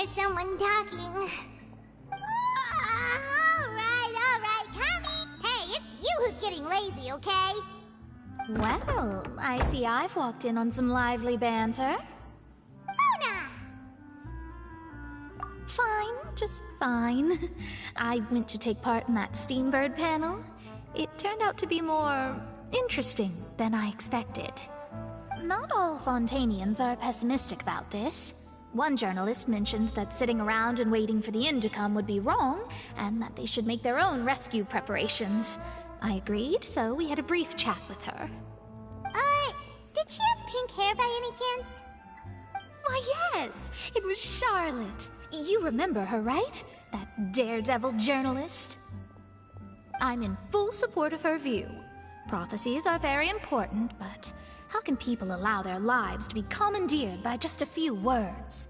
hear someone talking. Alright, coming! Hey, it's you who's getting lazy, okay? Well, I see I've walked in on some lively banter. Luna! Fine, just fine. I went to take part in that Steambird panel. It turned out to be more interesting than I expected. Not all Fontanians are pessimistic about this. One journalist mentioned that sitting around and waiting for the end to come would be wrong, and that they should make their own rescue preparations. I agreed, so we had a brief chat with her. Did she have pink hair by any chance? Why, yes! It was Charlotte. You remember her, right? That daredevil journalist? I'm in full support of her view. Prophecies are very important, but how can people allow their lives to be commandeered by just a few words?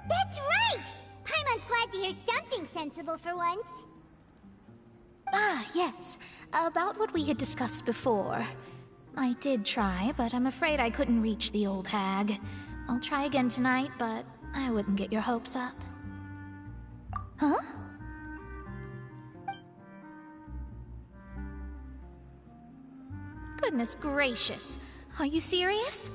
That's right! Paimon's glad to hear something sensible for once. Ah, yes. About what we had discussed before. I did try, but I'm afraid I couldn't reach the old hag. I'll try again tonight, but I wouldn't get your hopes up. Huh? Goodness gracious. Are you serious?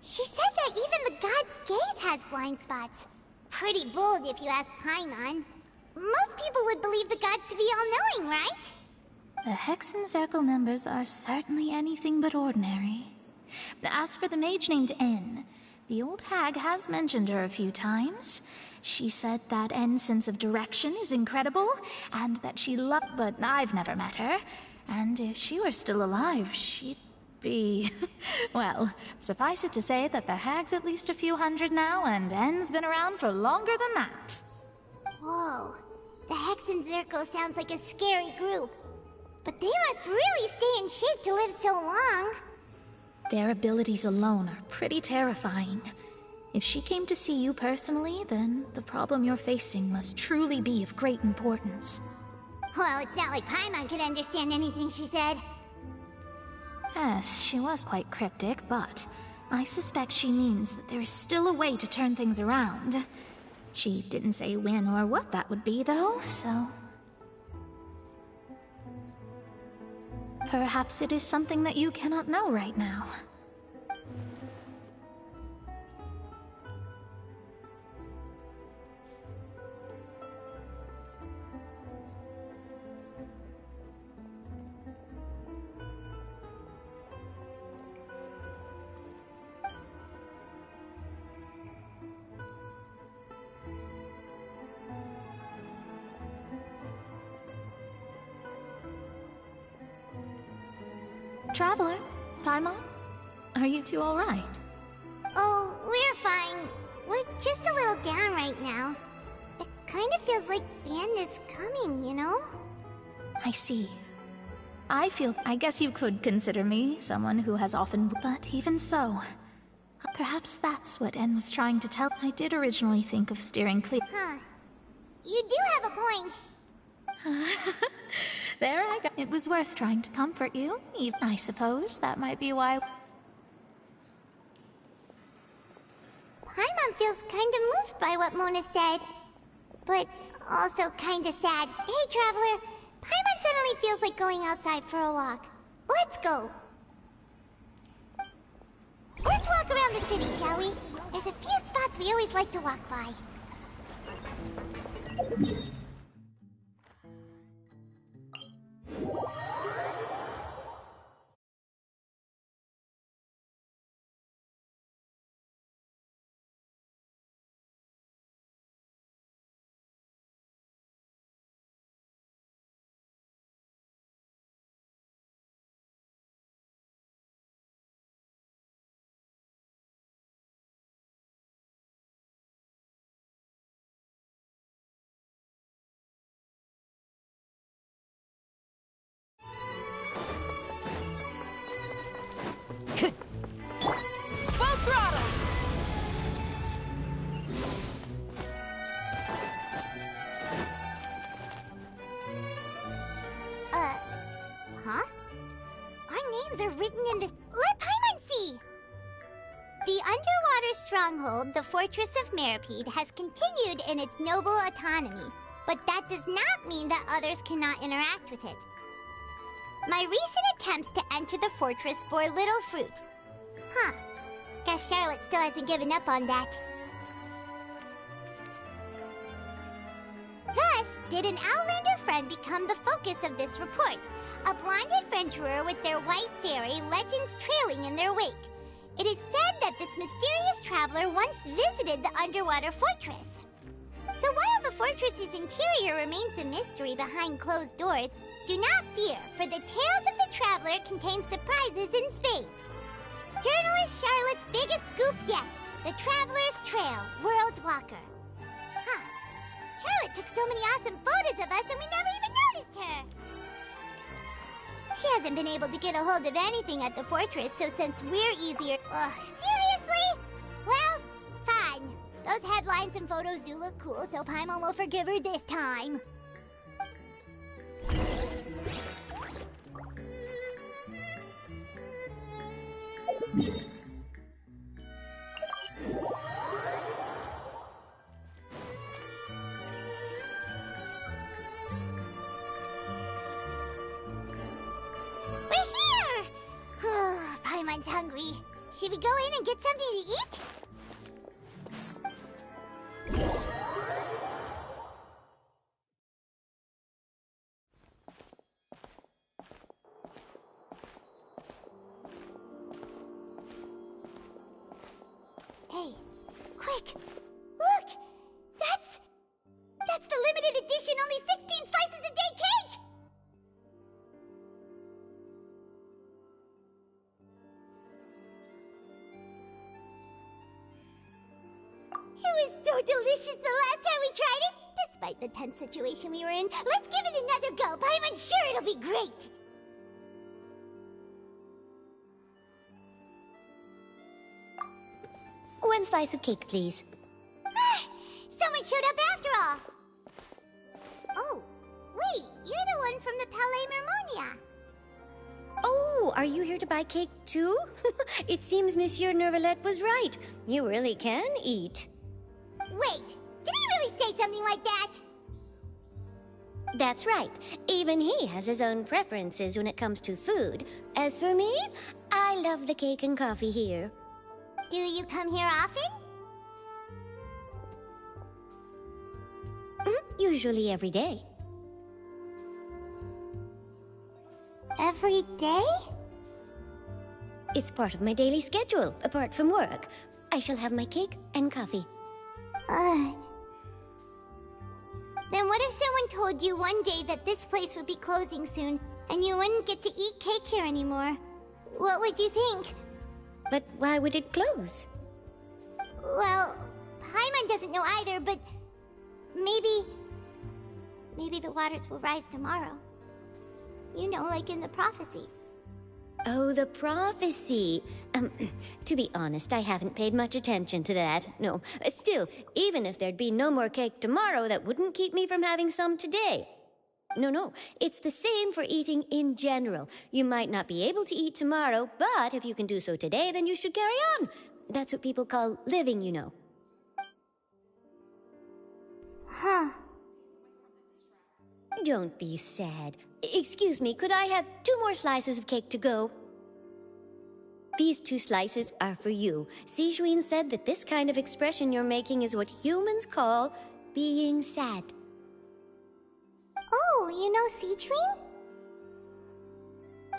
She said that even the god's gaze has blind spots. Pretty bold if you ask Paimon. Most people would believe the gods to be all-knowing, right? The Hexen Circle members are certainly anything but ordinary. As for the mage named N, the old hag has mentioned her a few times. She said that N's sense of direction is incredible, and that she loved, but I've never met her. And if she were still alive, she'd be... Well, suffice it to say that the hag's at least a few hundred now, and N's been around for longer than that. Whoa, the Hexen Circle sounds like a scary group. But they must really stay in shape to live so long. Their abilities alone are pretty terrifying. If she came to see you personally, then the problem you're facing must truly be of great importance. Well, it's not like Paimon could understand anything she said. Yes, she was quite cryptic, but I suspect she means that there is still a way to turn things around. She didn't say when or what that would be, though, so... Perhaps it is something that you cannot know right now. Traveler, Paimon, are you two all right? Oh, we're fine. We're just a little down right now. It kind of feels like the end is coming, you know? I see. I guess you could consider me someone who has often... But even so, perhaps that's what N was trying to tell. I did originally think of steering clear... Huh. You do have a point. There I go. It was worth trying to comfort you. Even I suppose that might be why... Paimon feels kind of moved by what Mona said. But also kind of sad. Hey, Traveler. Paimon suddenly feels like going outside for a walk. Let's go. Let's walk around the city, shall we? There's a few spots we always like to walk by. written in the... Let Paimon see! The underwater stronghold, the Fortress of Meripede, has continued in its noble autonomy, but that does not mean that others cannot interact with it. My recent attempts to enter the fortress bore little fruit. Huh. Guess Charlotte still hasn't given up on that. Thus, did an Outlander friend become the focus of this report? A blind adventurer with their white fairy, legends trailing in their wake. It is said that this mysterious traveler once visited the underwater fortress. So while the fortress's interior remains a mystery behind closed doors, do not fear, for the tales of the traveler contain surprises in spades. Journalist Charlotte's biggest scoop yet, the Traveler's Trail, World Walker. Huh. Charlotte took so many awesome photos of us and we never even noticed her. She hasn't been able to get a hold of anything at the fortress, so since we're easier... Ugh, seriously? Well, fine. Those headlines and photos do look cool, so Paimon will forgive her this time. Paimon's hungry. Should we go in and get something to eat? Hey, quick! Look! That's the limited edition, only 16 slices a day cake! It was so delicious the last time we tried it! Despite the tense situation we were in, let's give it another go! Paimon's sure it'll be great! One slice of cake, please. Someone showed up after all! Oh, wait, you're the one from the Palais Mermonia. Oh, are you here to buy cake too? It seems Monsieur Nervalette was right. You really can eat. Wait, did he really say something like that? That's right. Even he has his own preferences when it comes to food. As for me, I love the cake and coffee here. Do you come here often? Usually every day. Every day? It's part of my daily schedule, apart from work. I shall have my cake and coffee. Then what if someone told you one day that this place would be closing soon, and you wouldn't get to eat cake here anymore? What would you think? But why would it close? Well, Paimon doesn't know either, but maybe the waters will rise tomorrow. You know, like in the prophecy. Oh, the prophecy. To be honest, I haven't paid much attention to that. No, still, even if there'd be no more cake tomorrow, that wouldn't keep me from having some today. No, it's the same for eating in general. You might not be able to eat tomorrow, but if you can do so today, then you should carry on. That's what people call living, you know. Huh. Don't be sad. Excuse me, could I have 2 more slices of cake to go? These 2 slices are for you. Sijuin said that this kind of expression you're making is what humans call being sad. Oh, you know Sijuin?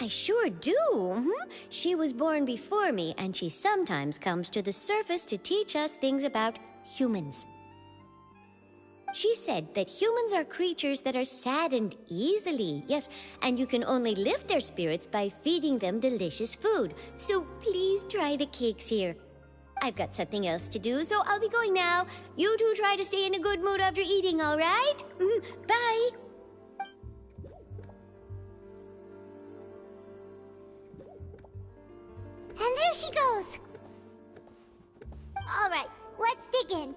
I sure do. She was born before me, and she sometimes comes to the surface to teach us things about humans. She said that humans are creatures that are saddened easily, yes, and you can only lift their spirits by feeding them delicious food. So please try the cakes here. I've got something else to do, so I'll be going now. You two try to stay in a good mood after eating, all right? Bye. And there she goes. All right, let's dig in.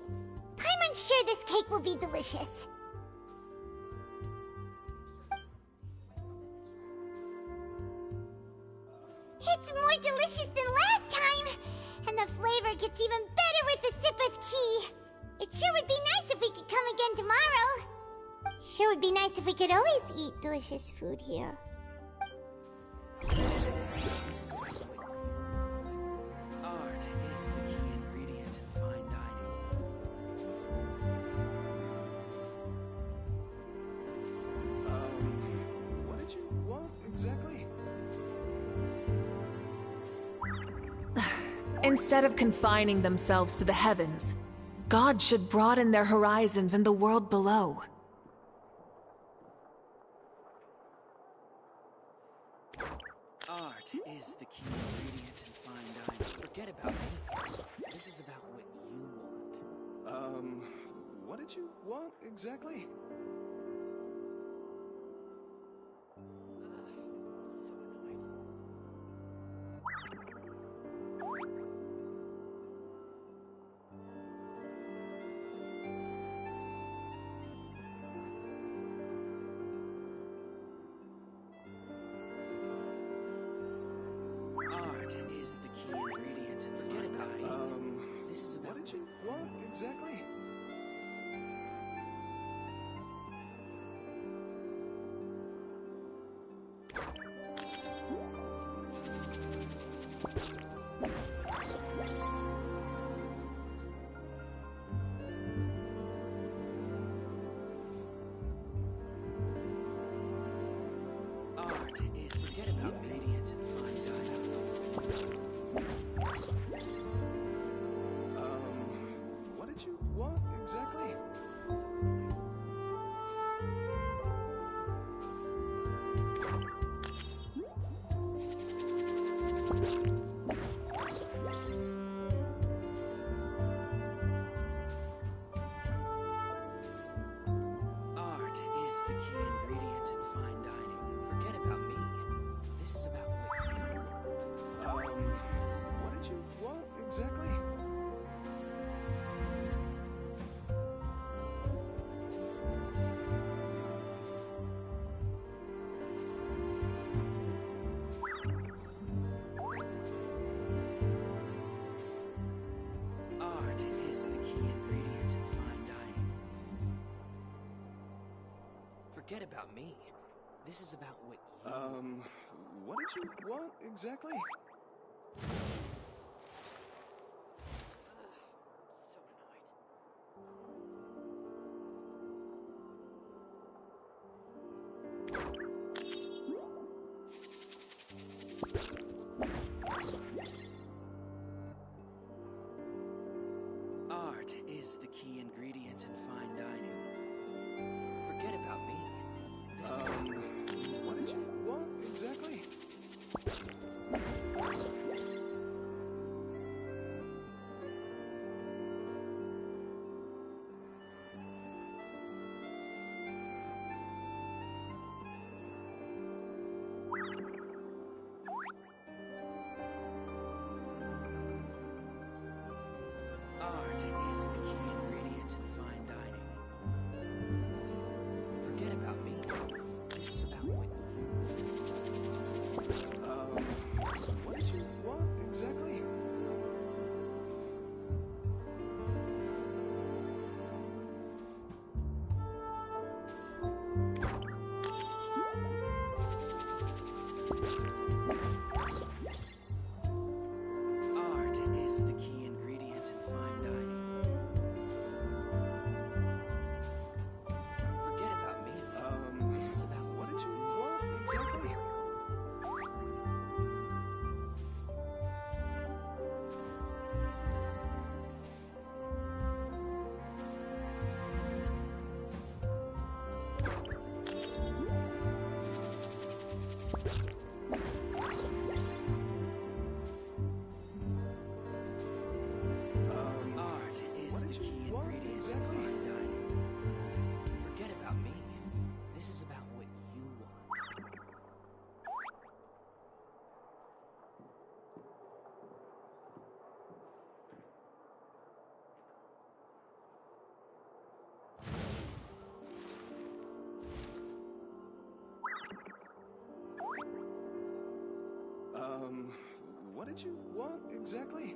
Paimon's sure this cake will be delicious. It's the flavor gets even better with a sip of tea. It sure would be nice if we could come again tomorrow. Sure would be nice if we could always eat delicious food here. Art is the key ingredient in fine dining. What did you want exactly? Instead of confining themselves to the heavens, God should broaden their horizons in the world below. Art is the key ingredient in fine dining. Forget about me. This is about what you want. What did you want exactly? Art is the key ingredient in forget about me. This is about What did you want exactly? Art is forget about ingredient in fine dining. What did you want exactly? Art is the key ingredient in fine dining. Forget about me. This is about what you want. What did you want exactly? Art is the key ingredient in fine dining. Forget about me. This is about what you want. What did you want exactly? Art is the key ingredient in fine dining. Forget about me. This is What did you want exactly? Art is the key ingredient in fine dining. Forget about me. This is about what you want. What did you want exactly? Art is the key ingredient in fine dining. Forget about me. This is about What did you want exactly? Art is What the did you key want ingredient exactly? in fine dining. Forget about me. This is about what you want. What did you want exactly?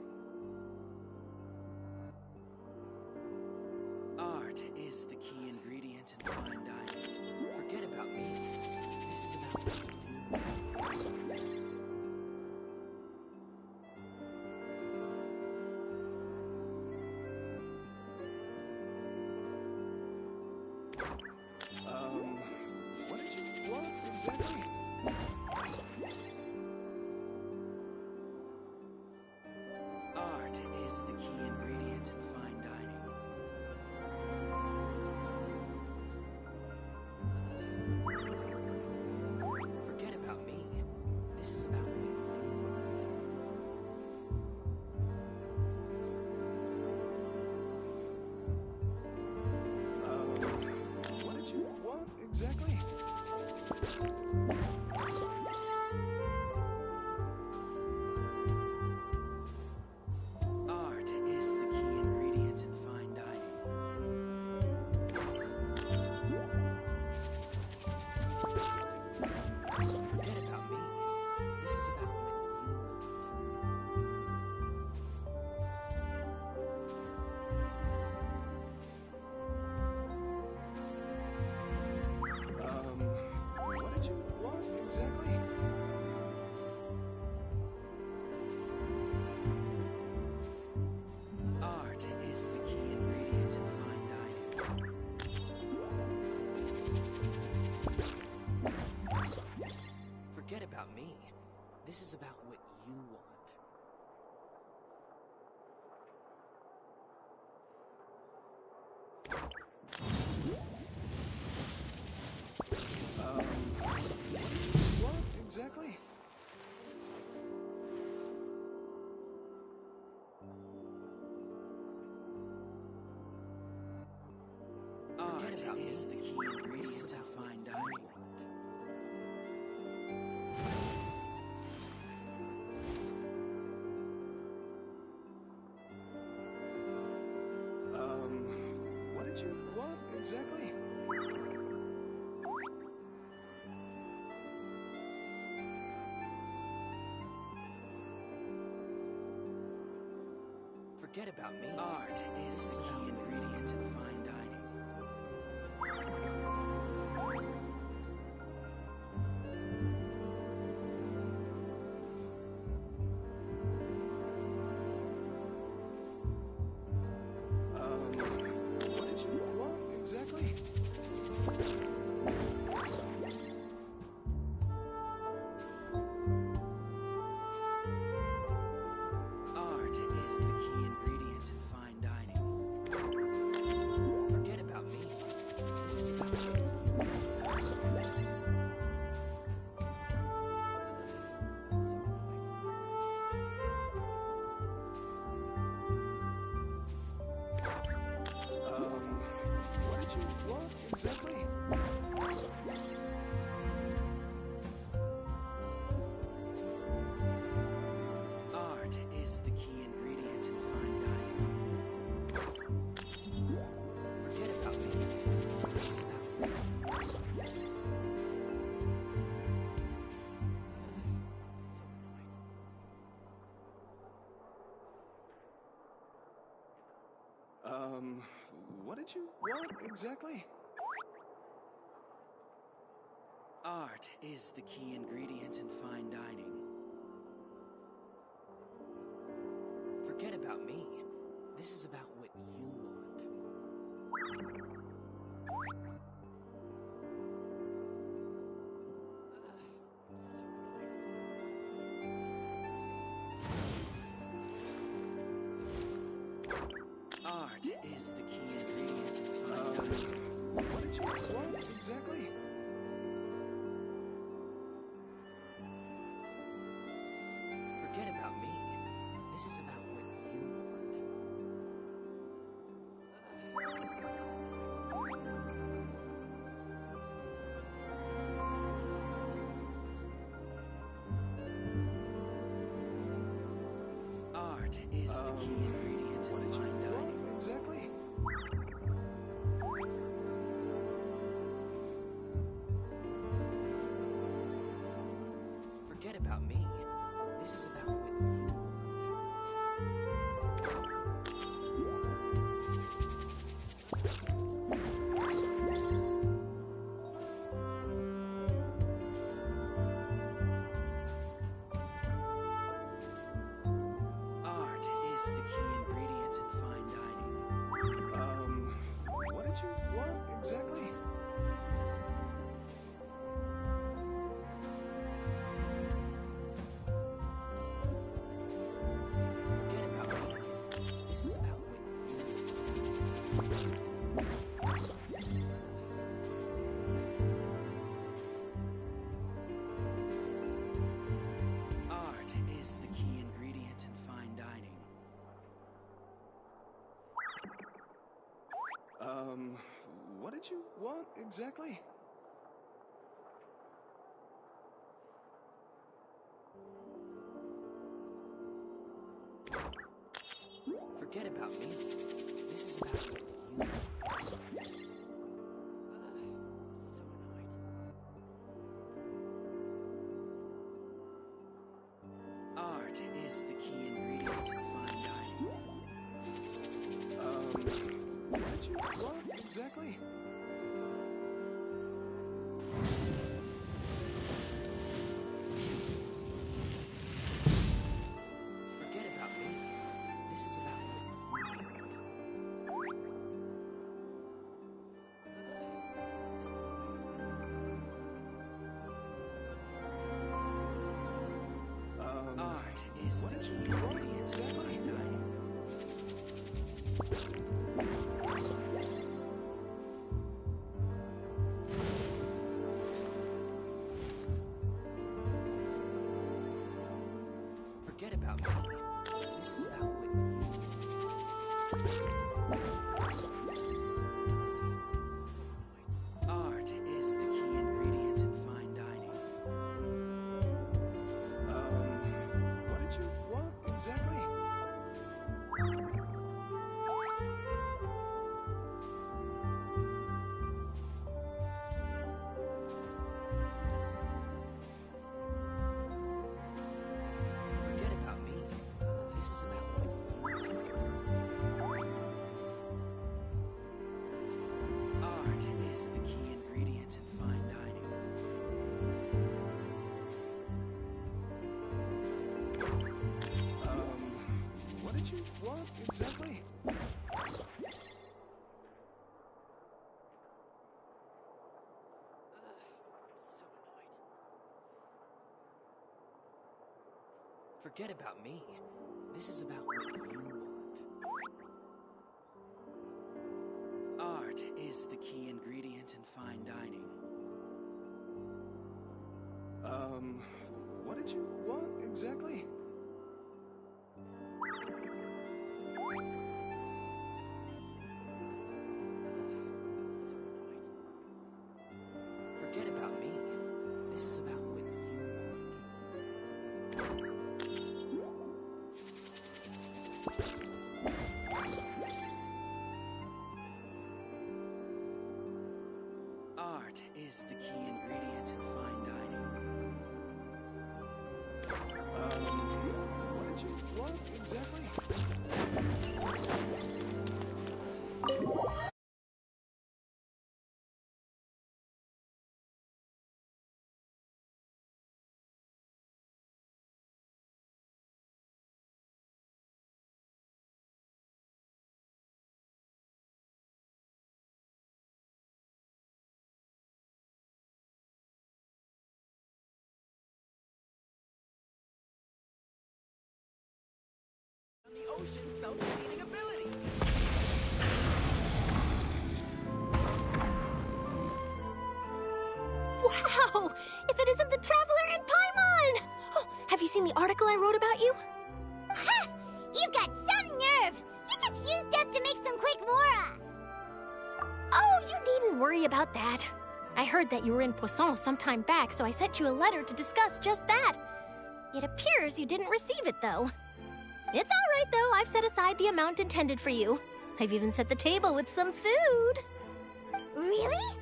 is the key ingredient in fine dining. Forget about me. This is about what you want. What did you want exactly? Art is the key ingredient in fine dining. Forget about me. This is about what you want. What did you want exactly? Art is the key ingredient in fine dining. Forget about me. This is about what you want. What did you want exactly? Art is the key ingredient in fine dining. Forget about me. This is about what you want. What exactly? Art is the key ingredient in fine dining. What did you want exactly? Forget about me. Art is the key ingredient in fine dining. What did you want exactly? Art is the key ingredient in fine dining. Forget about me. This is about what you want. What did you want exactly? Art is the key ingredient in fine dining. Forget about me. This is about what you want. What did you want exactly? Art is the key ingredient in fine dining. Forget about me. This is about what you want. Art is the key ingredient in fine dining. What did you want exactly? Forget about me. This is about what you want. Art is the key ingredient What in did you fine dining. want exactly? Forget about me. This is about what you want. Art is the key ingredient in fine dining. What did you want exactly? Forget about me. This is about you. Art is the key ingredient in fine dining. What did you want exactly? Forget about me. This is about you. Art is the key ingredient in fine dining. Forget about me. This is about what Art is the key ingredient in fine dining. What did you want exactly? Forget about me. This is about what Art is the key ingredient in fine dining. What did you want exactly? Forget about me. This is about what you want. Art is the key ingredient in fine dining. What did you want exactly? Forget about me. This is about what you want. Art is the key ingredient in fine dining. What did you want exactly? The ocean's self-cleaning ability. Wow! If it isn't the Traveler and Paimon! Oh, have you seen the article I wrote about you? Ha! You've got some nerve! You just used us to make some quick mora! Oh, you needn't worry about that. I heard that you were in Poisson some time back, so I sent you a letter to discuss just that. It appears you didn't receive it, though. It's all right, though. I've set aside the amount intended for you. I've even set the table with some food. Really?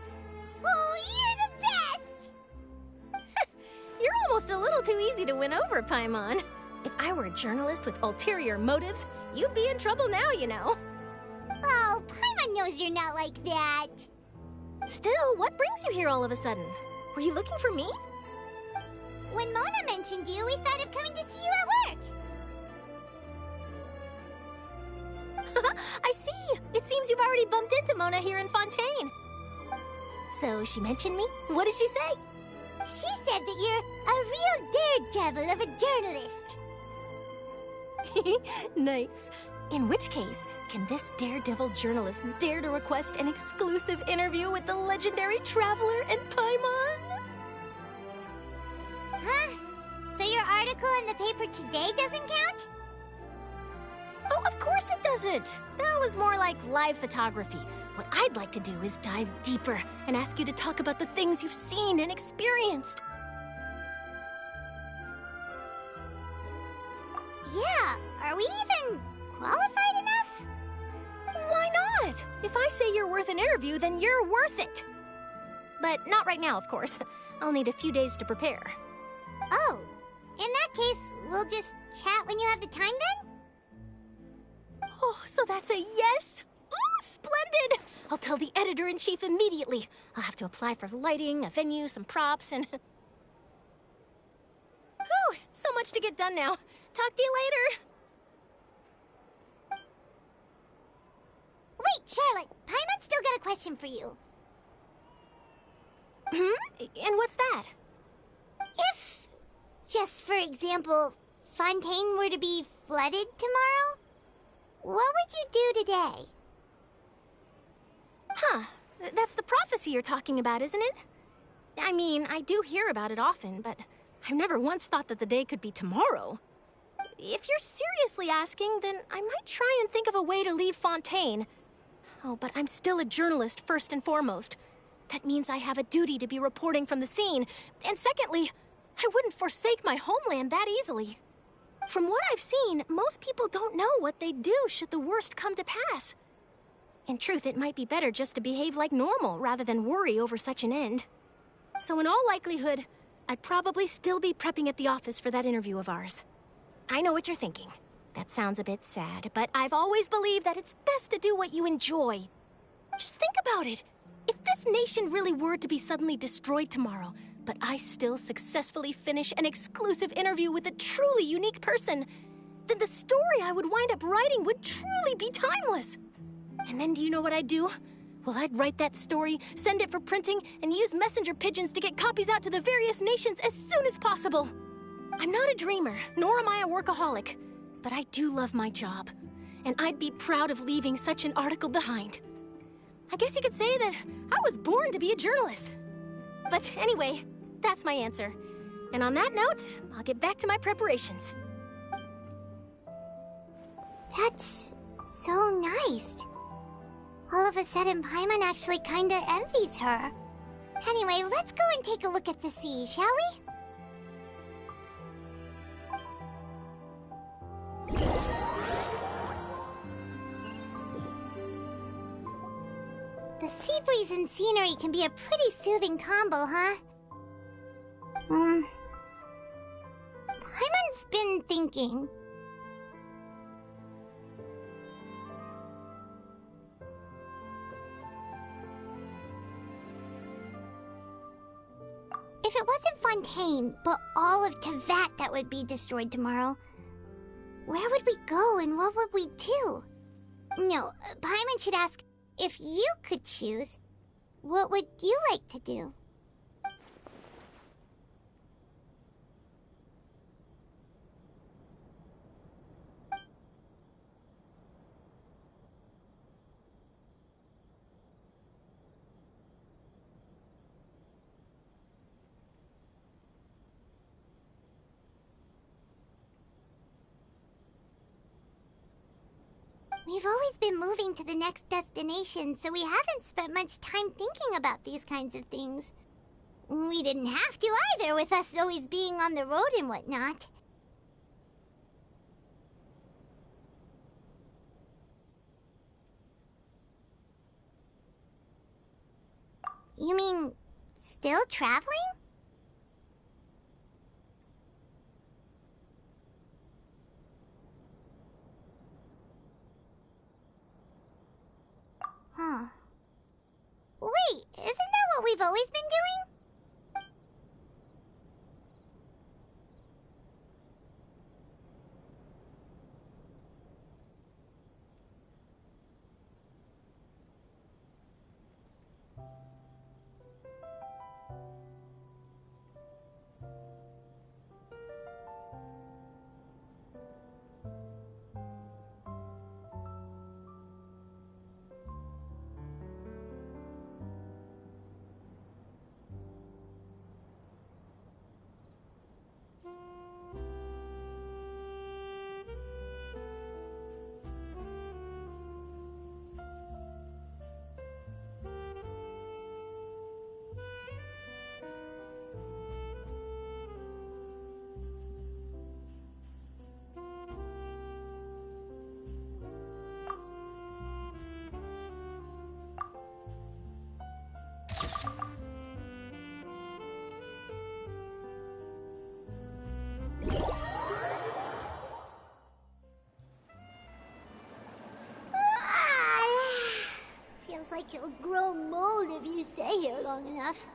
Oh, you're the best! You're almost a little too easy to win over, Paimon. If I were a journalist with ulterior motives, you'd be in trouble now, you know. Oh, Paimon knows you're not like that. Still, what brings you here all of a sudden? Were you looking for me? When Mona mentioned you, we thought of coming to see you at work. I see. It seems you've already bumped into Mona here in Fontaine. So she mentioned me? What did she say? She said that you're a real daredevil of a journalist. Nice. In which case, Can this daredevil journalist dare to request an exclusive interview with the legendary traveler and Paimon? Huh? So your article in the paper today doesn't count? Oh, of course it doesn't. That was more like live photography. What I'd like to do is dive deeper and ask you to talk about the things you've seen and experienced. Yeah, are we even qualified enough? Why not? If I say you're worth an interview, then you're worth it. But not right now, of course. I'll need a few days to prepare. Oh, in that case, we'll just chat when you have the time then? Oh, so that's a yes? Ooh, splendid! I'll tell the editor-in-chief immediately. I'll have to apply for lighting, a venue, some props, and... Whew, so much to get done now. Talk to you later. Wait, Charlotte, Paimon's still got a question for you. And what's that? If, just for example, Fontaine were to be flooded tomorrow, what would you do today? Huh. That's the prophecy you're talking about, isn't it? I mean, I do hear about it often, but I've never once thought that the day could be tomorrow. If you're seriously asking, then I might try and think of a way to leave Fontaine. Oh, but I'm still a journalist first and foremost. That means I have a duty to be reporting from the scene. And secondly, I wouldn't forsake my homeland that easily. From what I've seen, most people don't know what they'd do should the worst come to pass. In truth, it might be better just to behave like normal rather than worry over such an end. So in all likelihood, I'd probably still be prepping at the office for that interview of ours. I know what you're thinking. That sounds a bit sad, but I've always believed that it's best to do what you enjoy. Just think about it. If this nation really were to be suddenly destroyed tomorrow, but I still successfully finish an exclusive interview with a truly unique person, then the story I would wind up writing would truly be timeless. And then do you know what I'd do? Well, I'd write that story, send it for printing, and use messenger pigeons to get copies out to the various nations as soon as possible. I'm not a dreamer, nor am I a workaholic, but I do love my job, and I'd be proud of leaving such an article behind. I guess you could say that I was born to be a journalist. But anyway, that's my answer. And on that note, I'll get back to my preparations. That's so nice. All of a sudden, Paimon actually kinda envies her. Anyway, let's go and take a look at the sea, shall we? The sea breeze and scenery can be a pretty soothing combo, huh? Paimon's been thinking. If it wasn't Fontaine, but all of Tevat that would be destroyed tomorrow, where would we go and what would we do? No, Paimon should ask, if you could choose, what would you like to do? We've always been moving to the next destination, so we haven't spent much time thinking about these kinds of things. We didn't have to either, with us always being on the road and whatnot. You mean, still traveling? Huh. Wait, isn't that what we've always been doing? Looks like you'll grow mold if you stay here long enough.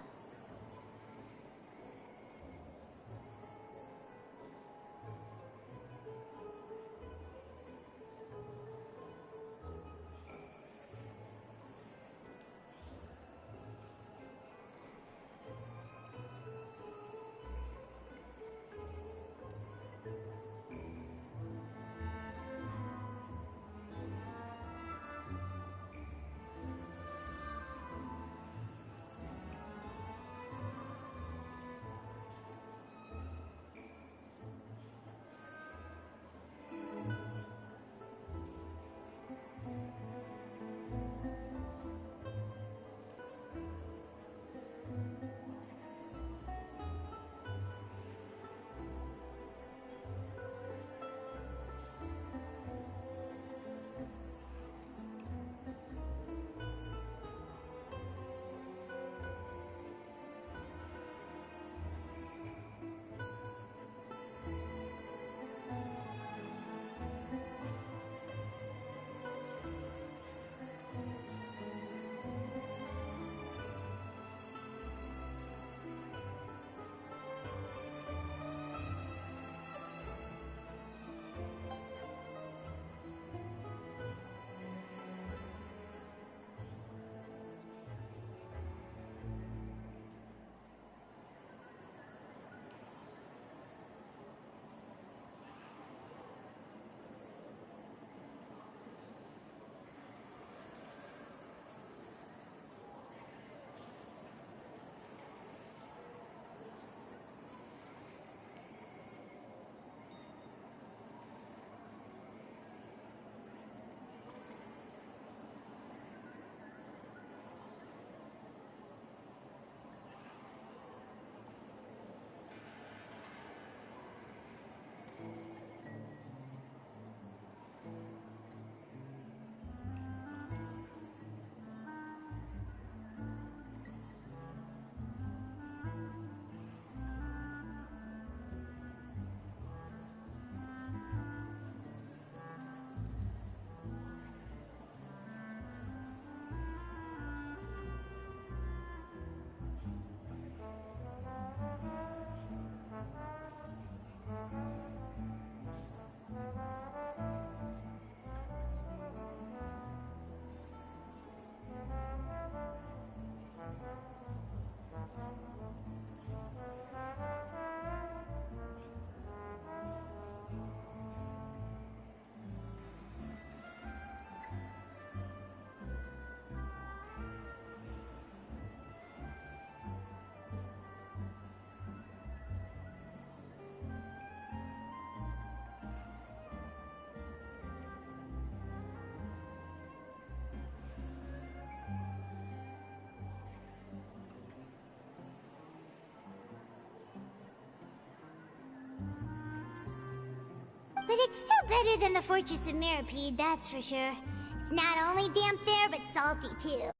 But it's still better than the Fortress of Mirapede, that's for sure. It's not only damp there, but salty too.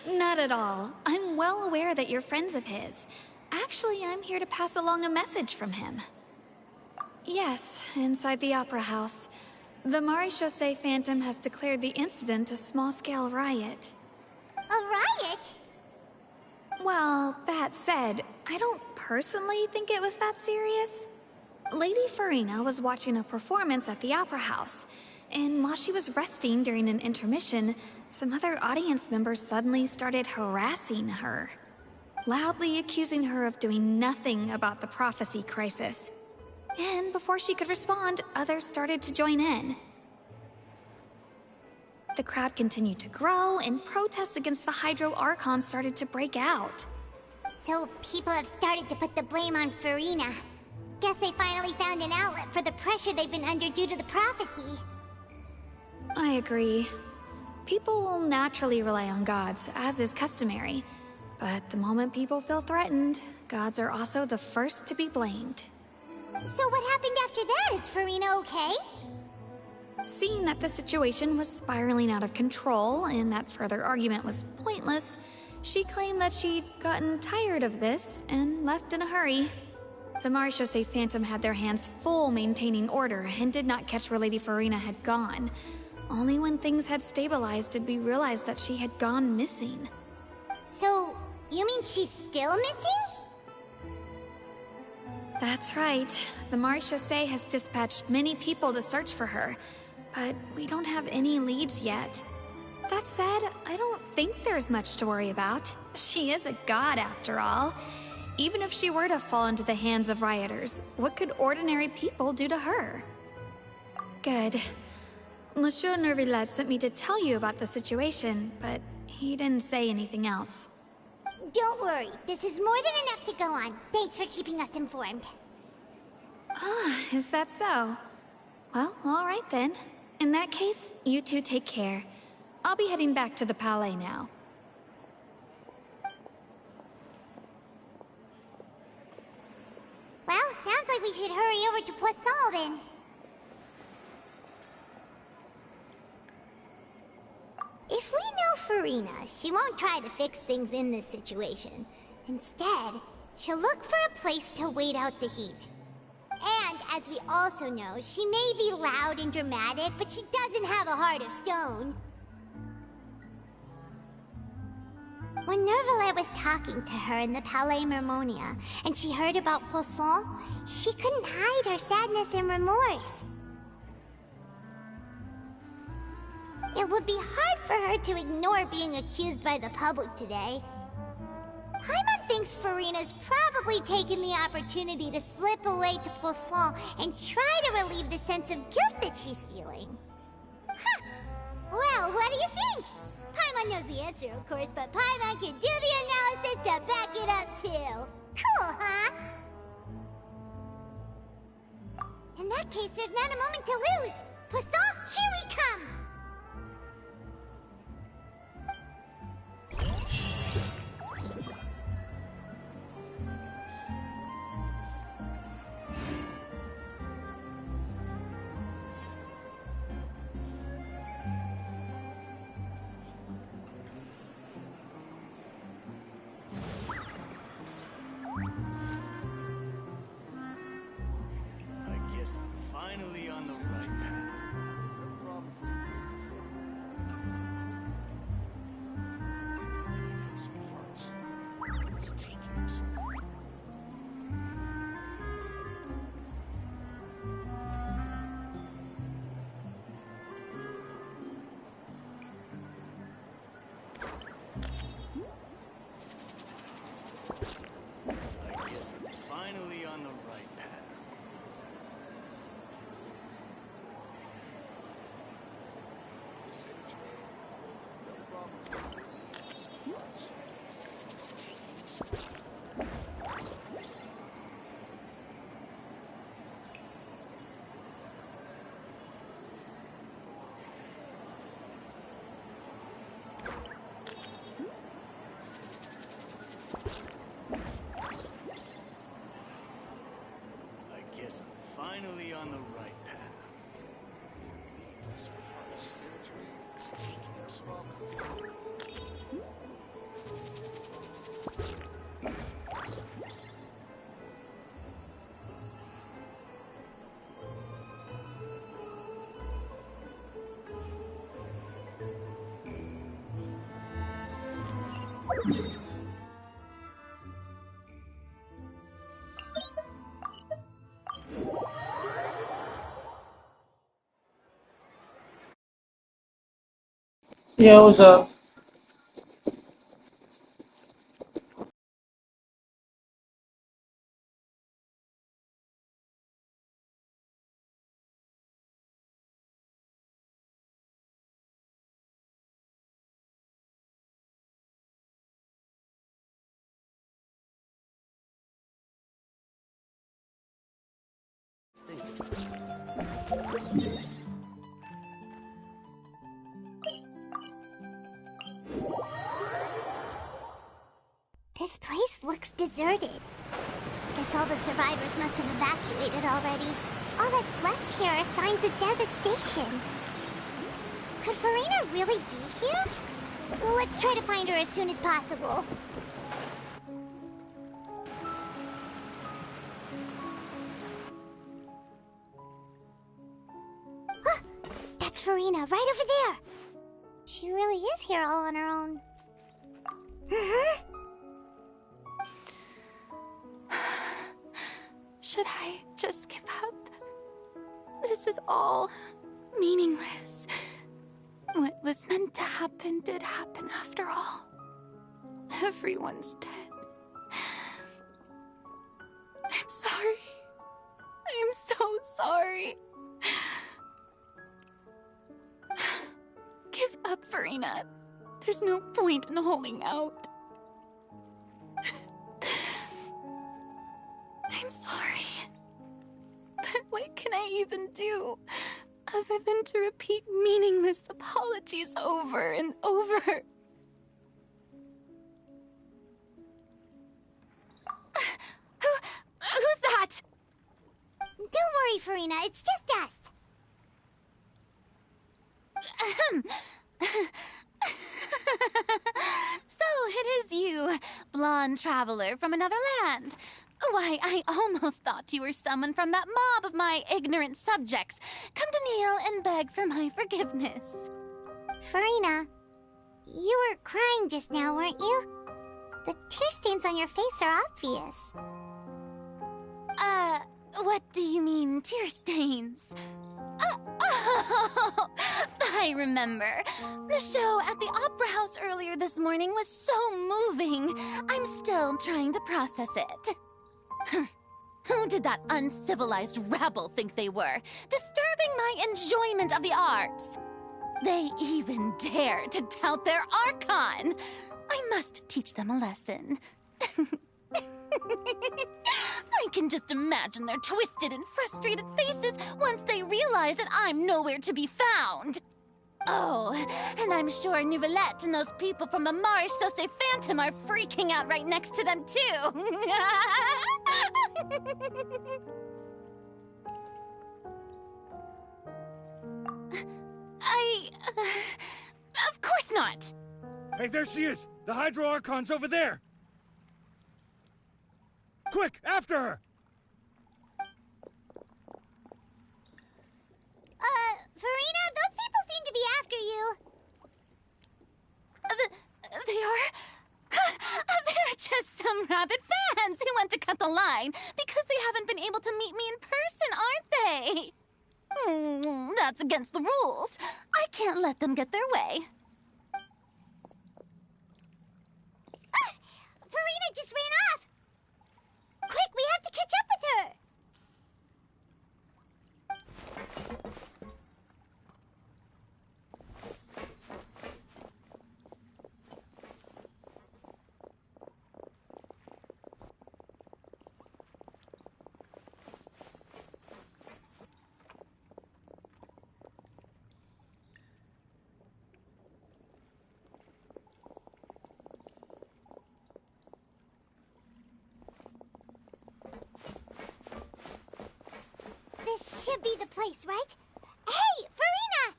Not at all. I'm well aware that you're friends of his. Actually, I'm here to pass along a message from him. Yes, inside the Opera House. The Marechaussee Phantom has declared the incident a small-scale riot. A riot? Well, that said, I don't personally think it was that serious. Lady Farina was watching a performance at the Opera House, and while she was resting during an intermission, some other audience members suddenly started harassing her, loudly accusing her of doing nothing about the prophecy crisis. And before she could respond, others started to join in. The crowd continued to grow, and protests against the Hydro Archon started to break out. So people have started to put the blame on Farina. Guess they finally found an outlet for the pressure they've been under due to the prophecy. I agree. People will naturally rely on gods, as is customary. But the moment people feel threatened, gods are also the first to be blamed. So what happened after that? Is Farina okay? Seeing that the situation was spiraling out of control and that further argument was pointless, she claimed that she'd gotten tired of this and left in a hurry. The Marechaussee Phantom had their hands full maintaining order and did not catch where Lady Farina had gone. Only when things had stabilized did we realize that she had gone missing. So, you mean she's still missing? That's right. The Marechaussee has dispatched many people to search for her, but we don't have any leads yet. That said, I don't think there's much to worry about. She is a god after all. Even if she were to fall into the hands of rioters, what could ordinary people do to her? Good. Monsieur Nervillet sent me to tell you about the situation, but he didn't say anything else. Don't worry, this is more than enough to go on. Thanks for keeping us informed. Ah, is that so? Well, alright then. In that case, you two take care. I'll be heading back to the Palais now. Well, sounds like we should hurry over to Poisson then. If we know Farina, she won't try to fix things in this situation. Instead, she'll look for a place to wait out the heat. And, as we also know, she may be loud and dramatic, but she doesn't have a heart of stone. When Nervillet was talking to her in the Palais Mermonia, and she heard about Poisson, she couldn't hide her sadness and remorse. It would be hard for her to ignore being accused by the public today. Paimon thinks Farina's probably taken the opportunity to slip away to Poisson and try to relieve the sense of guilt that she's feeling. Huh! Well, what do you think? Paimon knows the answer, of course, but Paimon can do the analysis to back it up, too. Cool, huh? In that case, there's not a moment to lose. Poisson, here we come! I guess I'm finally on the right path. No problems too big to solve. Sweethearts, it's taking him somewhere. I guess I'm finally on the right path. I guess I'm finally on the right path. Sweetheart's surgery is taking him promise to get Yeah, what's up? looks deserted. Guess all the survivors must have evacuated already. All that's left here are signs of devastation. Could Farina really be here? Let's try to find her as soon as possible. That's Farina, right over there. She really is here all on her own. Should I just give up? This is all meaningless. What was meant to happen did happen after all. Everyone's dead. I'm sorry. I'm so sorry. Give up, Farina. There's no point in holding out. I'm sorry. But what can I even do other than to repeat meaningless apologies over and over? Who's that? Don't worry, Farina. It's just us. So it is you, blonde traveler from another land. Why, I almost thought you were someone from that mob of my ignorant subjects. Come to kneel and beg for my forgiveness. Farina, you were crying just now, weren't you? The tear stains on your face are obvious. What do you mean, tear stains? Oh, I remember. The show at the Opera House earlier this morning was so moving. I'm still trying to process it. Who did that uncivilized rabble think they were, disturbing my enjoyment of the arts? They even dare to tout their Archon. I must teach them a lesson. I can just imagine their twisted and frustrated faces once they realize that I'm nowhere to be found. Oh, and I'm sure Nouvellette and those people from the Maréchaussée Phantom are freaking out right next to them, too. Of course not. Hey, there she is! The Hydro Archon's over there! Quick, after her! Farina, those people seem to be after you. They are? They're just some rabid fans who want to cut the line because they haven't been able to meet me in person, aren't they? That's against the rules. I can't let them get their way. Farina just ran off. Quick, we have to catch up with her. This should be the place, right? Hey, Farina!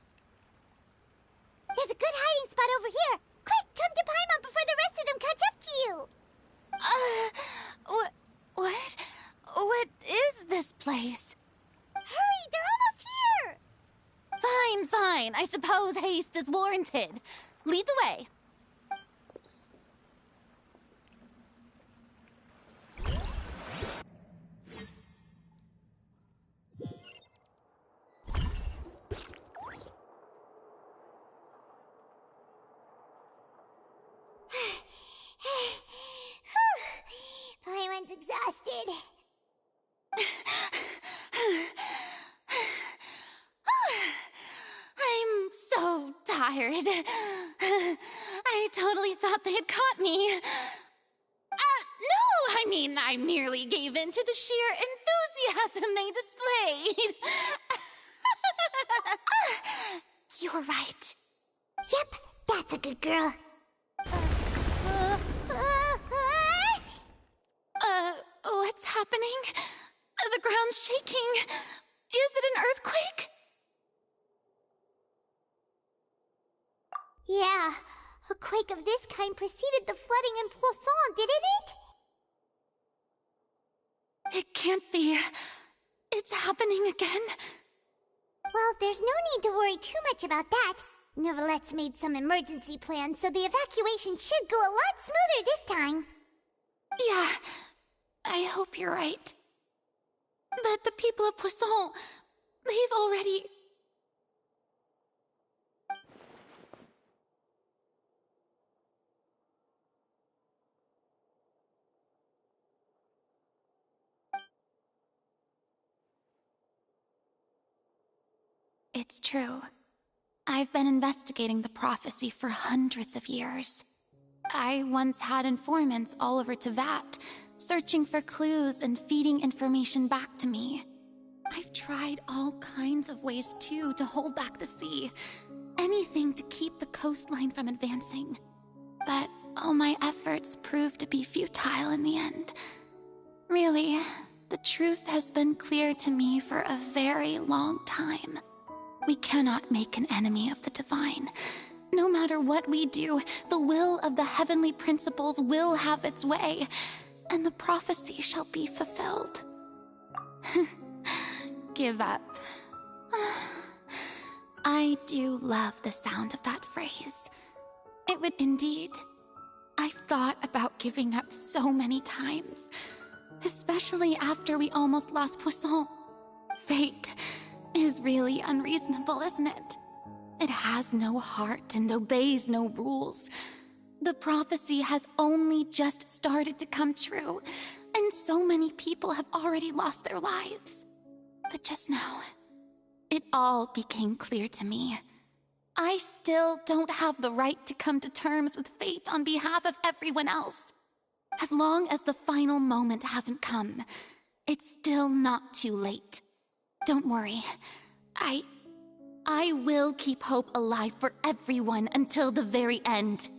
There's a good hiding spot over here. Quick, come to Paimon before the rest of them catch up to you. What is this place? Hurry, they're almost here. Fine. I suppose haste is warranted. Lead the way. Paimon's exhausted. I'm so tired. I totally thought they had caught me. No, I merely gave in to the sheer enthusiasm they displayed. You're right. Yep, that's a good girl. What's happening? The ground's shaking. Is it an earthquake? Yeah, a quake of this kind preceded the flooding in Poisson, didn't it? It can't be. It's happening again. Well, there's no need to worry too much about that. Neuvillette made some emergency plans, so the evacuation should go a lot smoother this time. Yeah, I hope you're right. But the people of Poisson, they've already... It's true. I've been investigating the prophecy for hundreds of years. I once had informants all over Teyvat, searching for clues and feeding information back to me. I've tried all kinds of ways, too, to hold back the sea. Anything to keep the coastline from advancing. But all my efforts proved to be futile in the end. Really, the truth has been clear to me for a very long time. We cannot make an enemy of the divine. No matter what we do, the will of the heavenly principles will have its way, and the prophecy shall be fulfilled. Give up. I do love the sound of that phrase. It would indeed. I've thought about giving up so many times, especially after we almost lost Poisson. Fate is really unreasonable, isn't it? It has no heart and obeys no rules. The prophecy has only just started to come true, and so many people have already lost their lives. But just now, it all became clear to me. I still don't have the right to come to terms with fate on behalf of everyone else. As long as the final moment hasn't come, it's still not too late. Don't worry. I will keep hope alive for everyone until the very end.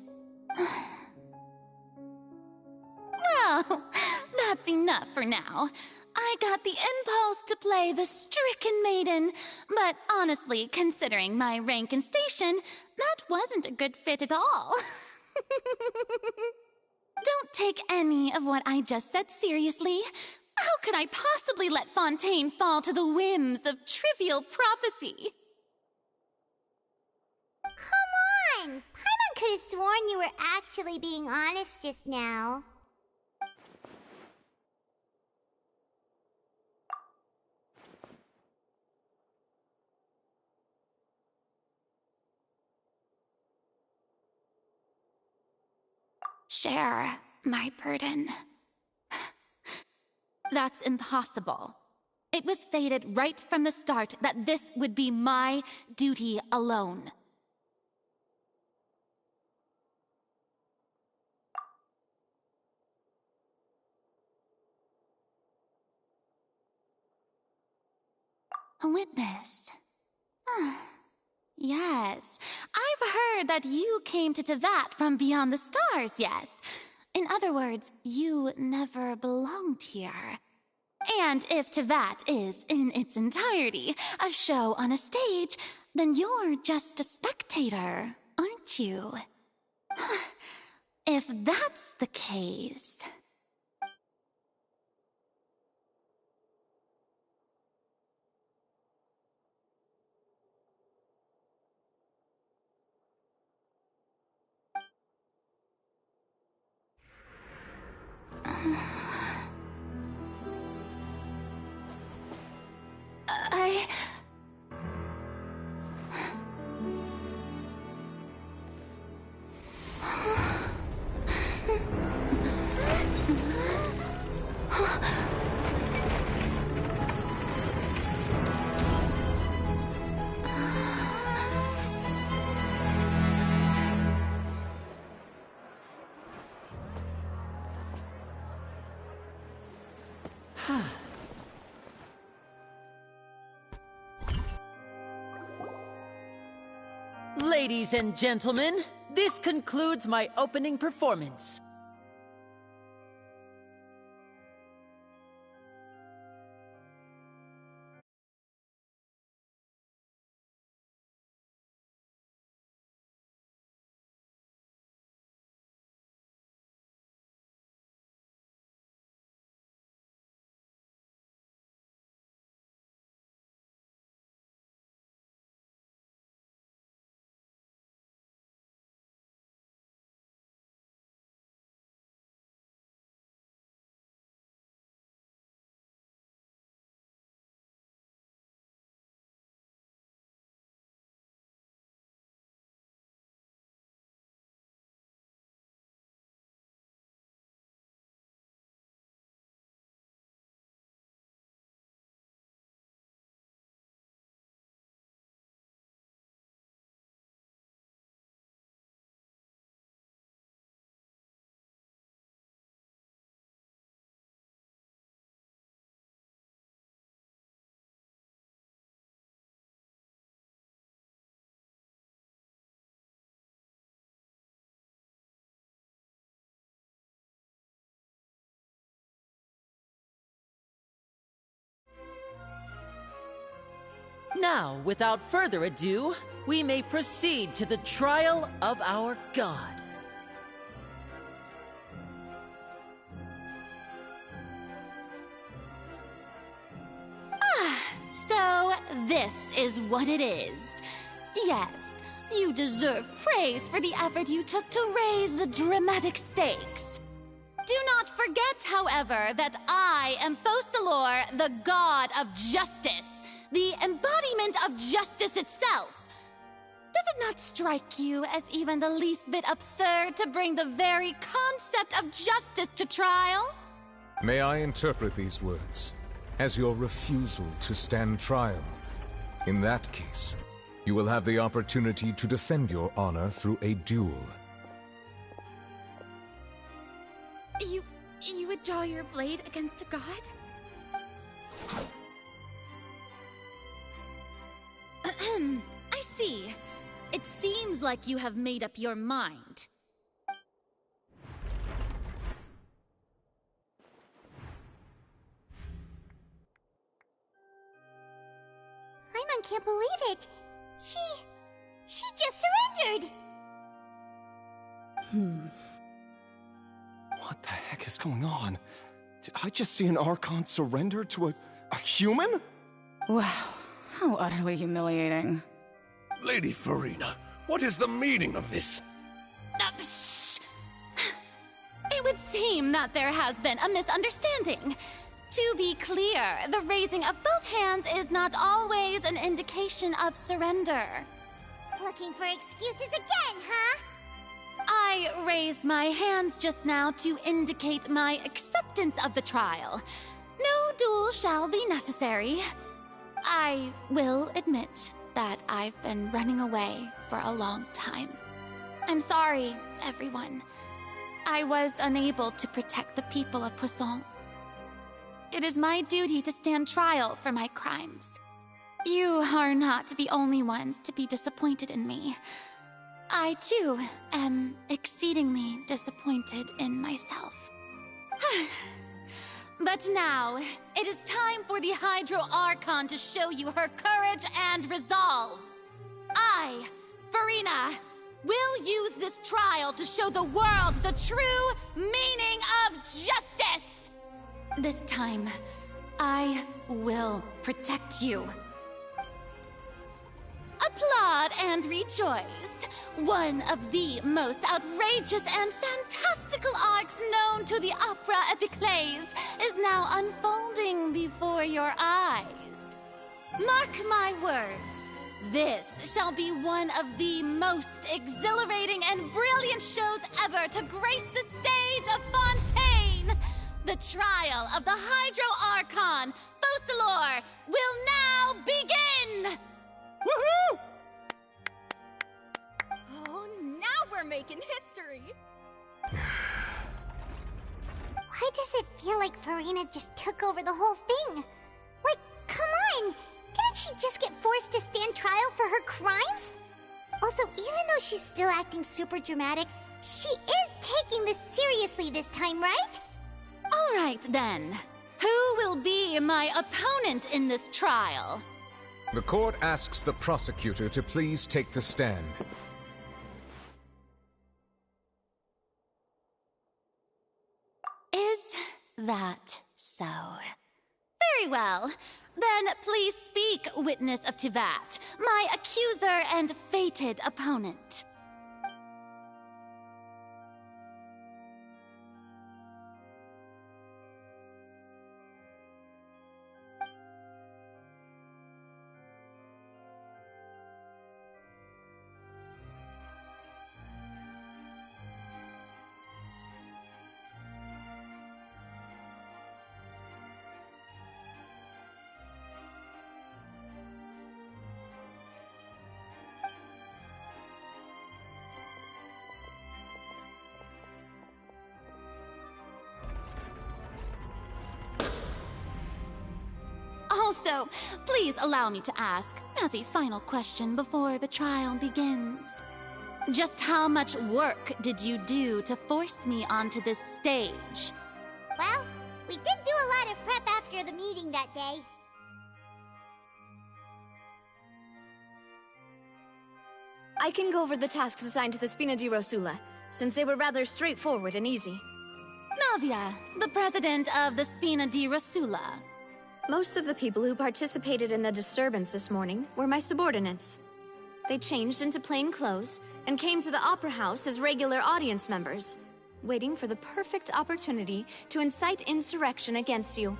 Well, that's enough for now. I got the impulse to play the stricken maiden, but honestly, considering my rank and station, that wasn't a good fit at all. Don't take any of what I just said seriously. How could I possibly let Fontaine fall to the whims of trivial prophecy? Come on! Paimon could have sworn you were actually being honest just now. Share my burden. That's impossible. It was fated right from the start that this would be my duty alone. A witness. Yes, I've heard that you came to Teyvat from beyond the stars, yes. In other words, you never belonged here. And if Teyvat is, in its entirety, a show on a stage, then you're just a spectator, aren't you? If that's the case... Ladies and gentlemen, this concludes my opening performance. Now, without further ado, we may proceed to the trial of our god. So, this is what it is. Yes, you deserve praise for the effort you took to raise the dramatic stakes. Do not forget, however, that I am Focalor, the god of justice, the embodiment of justice itself. Does it not strike you as even the least bit absurd to bring the very concept of justice to trial? May I interpret these words as your refusal to stand trial? In that case, you will have the opportunity to defend your honor through a duel. You would draw your blade against a god? I see. It seems like you have made up your mind. Paimon can't believe it. She just surrendered. What the heck is going on? Did I just see an Archon surrender to a human? Wow, how utterly humiliating. Lady Farina, what is the meaning of this? Shh. It would seem that there has been a misunderstanding. To be clear, the raising of both hands is not always an indication of surrender. Looking for excuses again, huh? I raised my hands just now to indicate my acceptance of the trial. No duel shall be necessary. I will admit that I've been running away for a long time. I'm sorry, everyone. I was unable to protect the people of Poisson. It is my duty to stand trial for my crimes. You are not the only ones to be disappointed in me. I, too, am exceedingly disappointed in myself. But now, it is time for the Hydro Archon to show you her courage and resolve. I, Farina, will use this trial to show the world the true meaning of justice! This time, I will protect you. Applaud and rejoice. One of the most outrageous and fantastical arcs known to the opera epiclese is now unfolding before your eyes. Mark my words, this shall be one of the most exhilarating and brilliant shows ever to grace the stage of Fontaine. The trial of the Hydro Archon, Focalor, will now begin! Woohoo! Oh, now we're making history! Why does it feel like Farina just took over the whole thing? Like, come on! Didn't she just get forced to stand trial for her crimes? Also, even though she's still acting super dramatic, she is taking this seriously this time, right? All right, then. Who will be my opponent in this trial? The court asks the prosecutor to please take the stand. Is that so? Very well. Then please speak, witness of Tivat, my accuser and fated opponent. Also, please allow me to ask, as a final question before the trial begins. Just how much work did you do to force me onto this stage? Well, we did do a lot of prep after the meeting that day. I can go over the tasks assigned to the Spina di Rosula, since they were rather straightforward and easy. Navia, the president of the Spina di Rosula. Most of the people who participated in the disturbance this morning were my subordinates. They changed into plain clothes and came to the Opera House as regular audience members, waiting for the perfect opportunity to incite insurrection against you.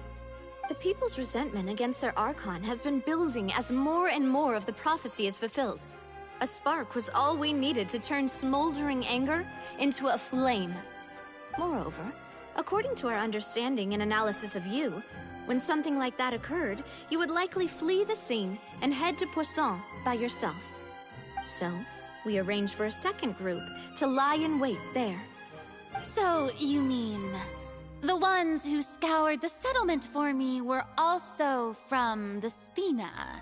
The people's resentment against their Archon has been building as more and more of the prophecy is fulfilled. A spark was all we needed to turn smoldering anger into a flame. Moreover, according to our understanding and analysis of you, when something like that occurred, you would likely flee the scene and head to Poisson by yourself. So, we arranged for a second group to lie in wait there. So, you mean... the ones who scoured the settlement for me were also from the Spina?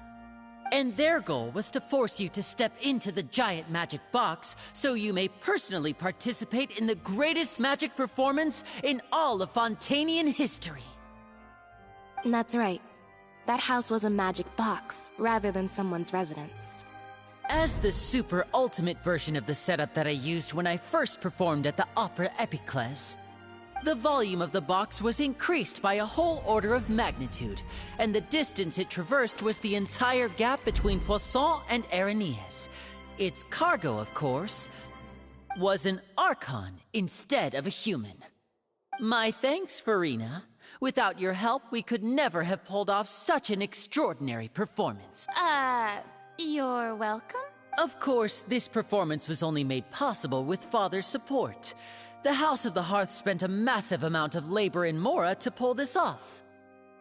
And their goal was to force you to step into the giant magic box so you may personally participate in the greatest magic performance in all of Fontanian history. That's right. That house was a magic box, rather than someone's residence. As the super ultimate version of the setup that I used when I first performed at the Opera Epiclese, the volume of the box was increased by a whole order of magnitude, and the distance it traversed was the entire gap between Poisson and Aranias. Its cargo, of course, was an Archon instead of a human. My thanks, Farina. Without your help, we could never have pulled off such an extraordinary performance. You're welcome? Of course, this performance was only made possible with Father's support. The House of the Hearth spent a massive amount of labor in Mora to pull this off.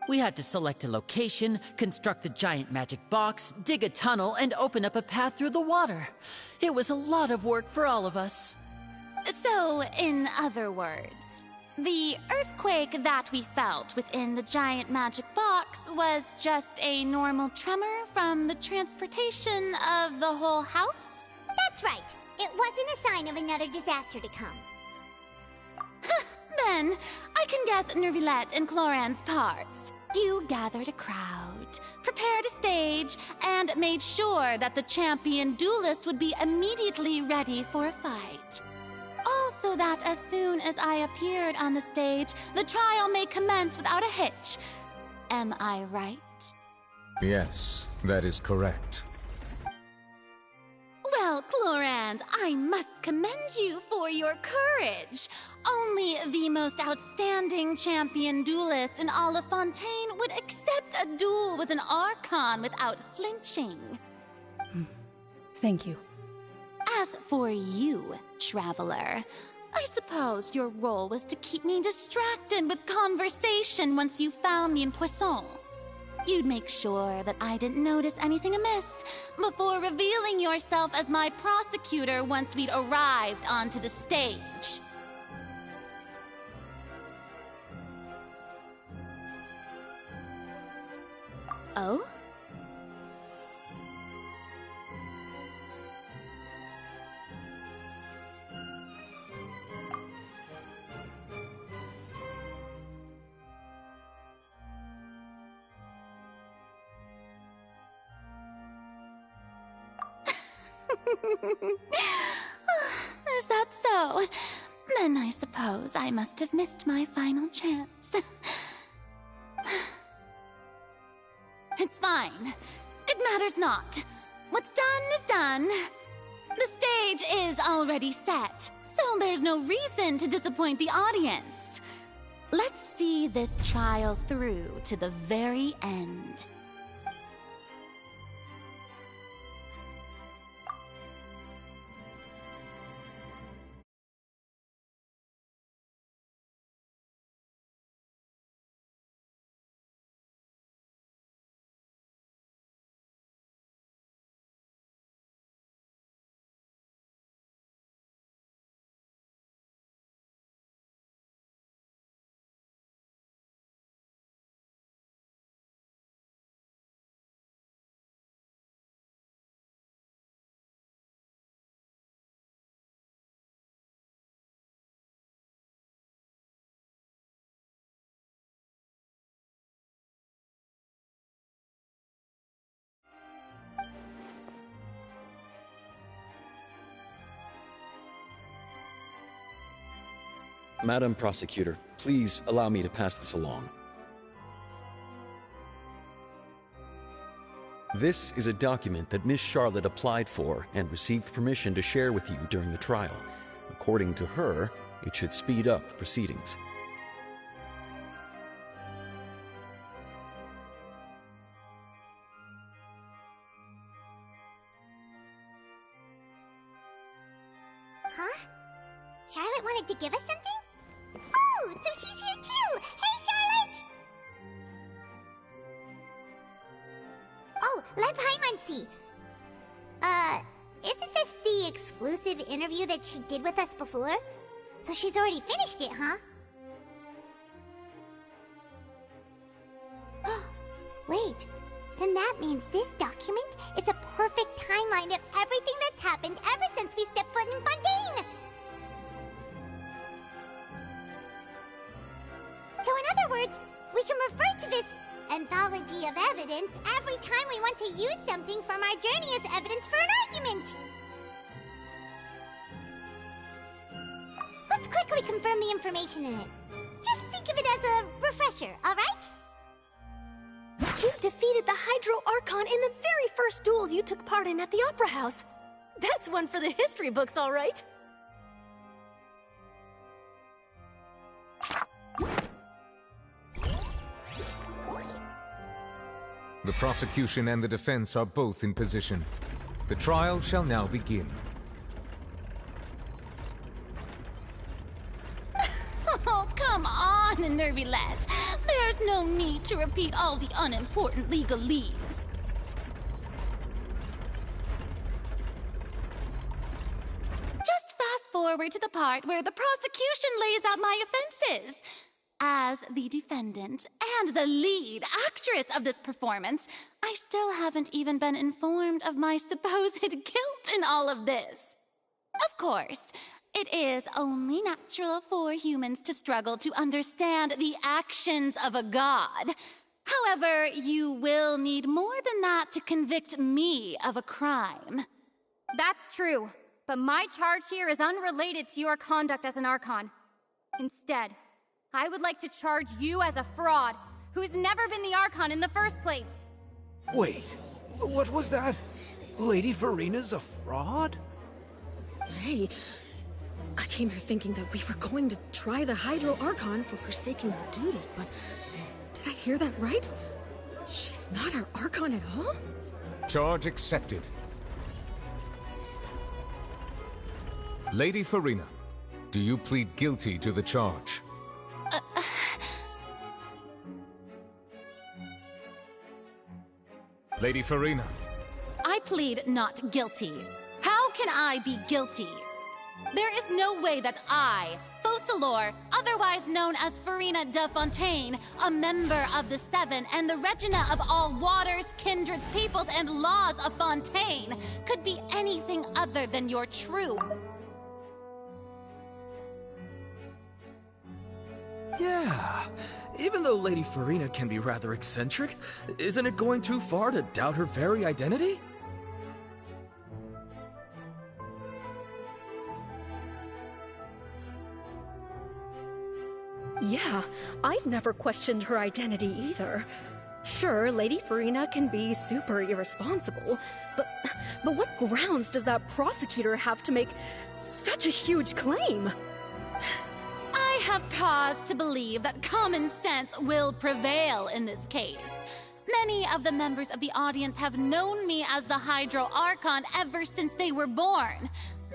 We had to select a location, construct the giant magic box, dig a tunnel, and open up a path through the water. It was a lot of work for all of us. So, in other words, the earthquake that we felt within the giant magic box was just a normal tremor from the transportation of the whole house? That's right. It wasn't a sign of another disaster to come. Then, I can guess Nervilette and Cloran's parts. You gathered a crowd, prepared a stage, and made sure that the champion duelist would be immediately ready for a fight. Also that as soon as I appeared on the stage, the trial may commence without a hitch. Am I right? Yes, that is correct. Well, Clorand, I must commend you for your courage. Only the most outstanding champion duelist in all of Fontaine would accept a duel with an Archon without flinching. Thank you. As for you, Traveler, I suppose your role was to keep me distracted with conversation once you found me in Poisson. You'd make sure that I didn't notice anything amiss before revealing yourself as my prosecutor once we'd arrived onto the stage. Oh? Is that so? Then I suppose I must have missed my final chance. It's fine. It matters not. What's done is done. The stage is already set, so there's no reason to disappoint the audience. Let's see this trial through to the very end. Madam Prosecutor, please allow me to pass this along. This is a document that Miss Charlotte applied for and received permission to share with you during the trial. According to her, it should speed up the proceedings. Huh? Charlotte wanted to give us something? Oh, so she's here too! Hey, Charlotte! Oh, Leb Hymancy! Isn't this the exclusive interview that she did with us before? So she's already finished it, huh? Wait, then that means this document is a perfect timeline of everything that's happened ever since we stepped foot in Fontaine! So in other words, we can refer to this anthology of evidence every time we want to use something from our journey as evidence for an argument! Let's quickly confirm the information in it. Just think of it as a refresher, alright? You defeated the Hydro Archon in the very first duels you took part in at the Opera House. That's one for the history books, all right. The prosecution and the defense are both in position. The trial shall now begin. Oh, come on, Nervylette. There's no need to repeat all the unimportant legalese. Just fast forward to the part where the prosecution lays out my offenses. As the defendant and the lead actress of this performance, I still haven't even been informed of my supposed guilt in all of this. Of course, it is only natural for humans to struggle to understand the actions of a god. However, you will need more than that to convict me of a crime. That's true, but my charge here is unrelated to your conduct as an Archon. Instead, I would like to charge you as a fraud who's never been the Archon in the first place. Wait, what was that? Lady Farina's a fraud? Hey, I came here thinking that we were going to try the Hydro Archon for forsaking her duty, but did I hear that right? She's not our Archon at all? Charge accepted. Lady Farina, do you plead guilty to the charge? Lady Farina. I plead not guilty. How can I be guilty? There is no way that I, Focalor, otherwise known as Farina de Fontaine, a member of the Seven and the Regina of all waters, kindreds, peoples, and laws of Fontaine, could be anything other than your true. Yeah. Even though Lady Farina can be rather eccentric, isn't it going too far to doubt her very identity? Yeah, I've never questioned her identity either. Sure, Lady Farina can be super irresponsible, but what grounds does that prosecutor have to make such a huge claim? I have cause to believe that common sense will prevail in this case. Many of the members of the audience have known me as the Hydro Archon ever since they were born.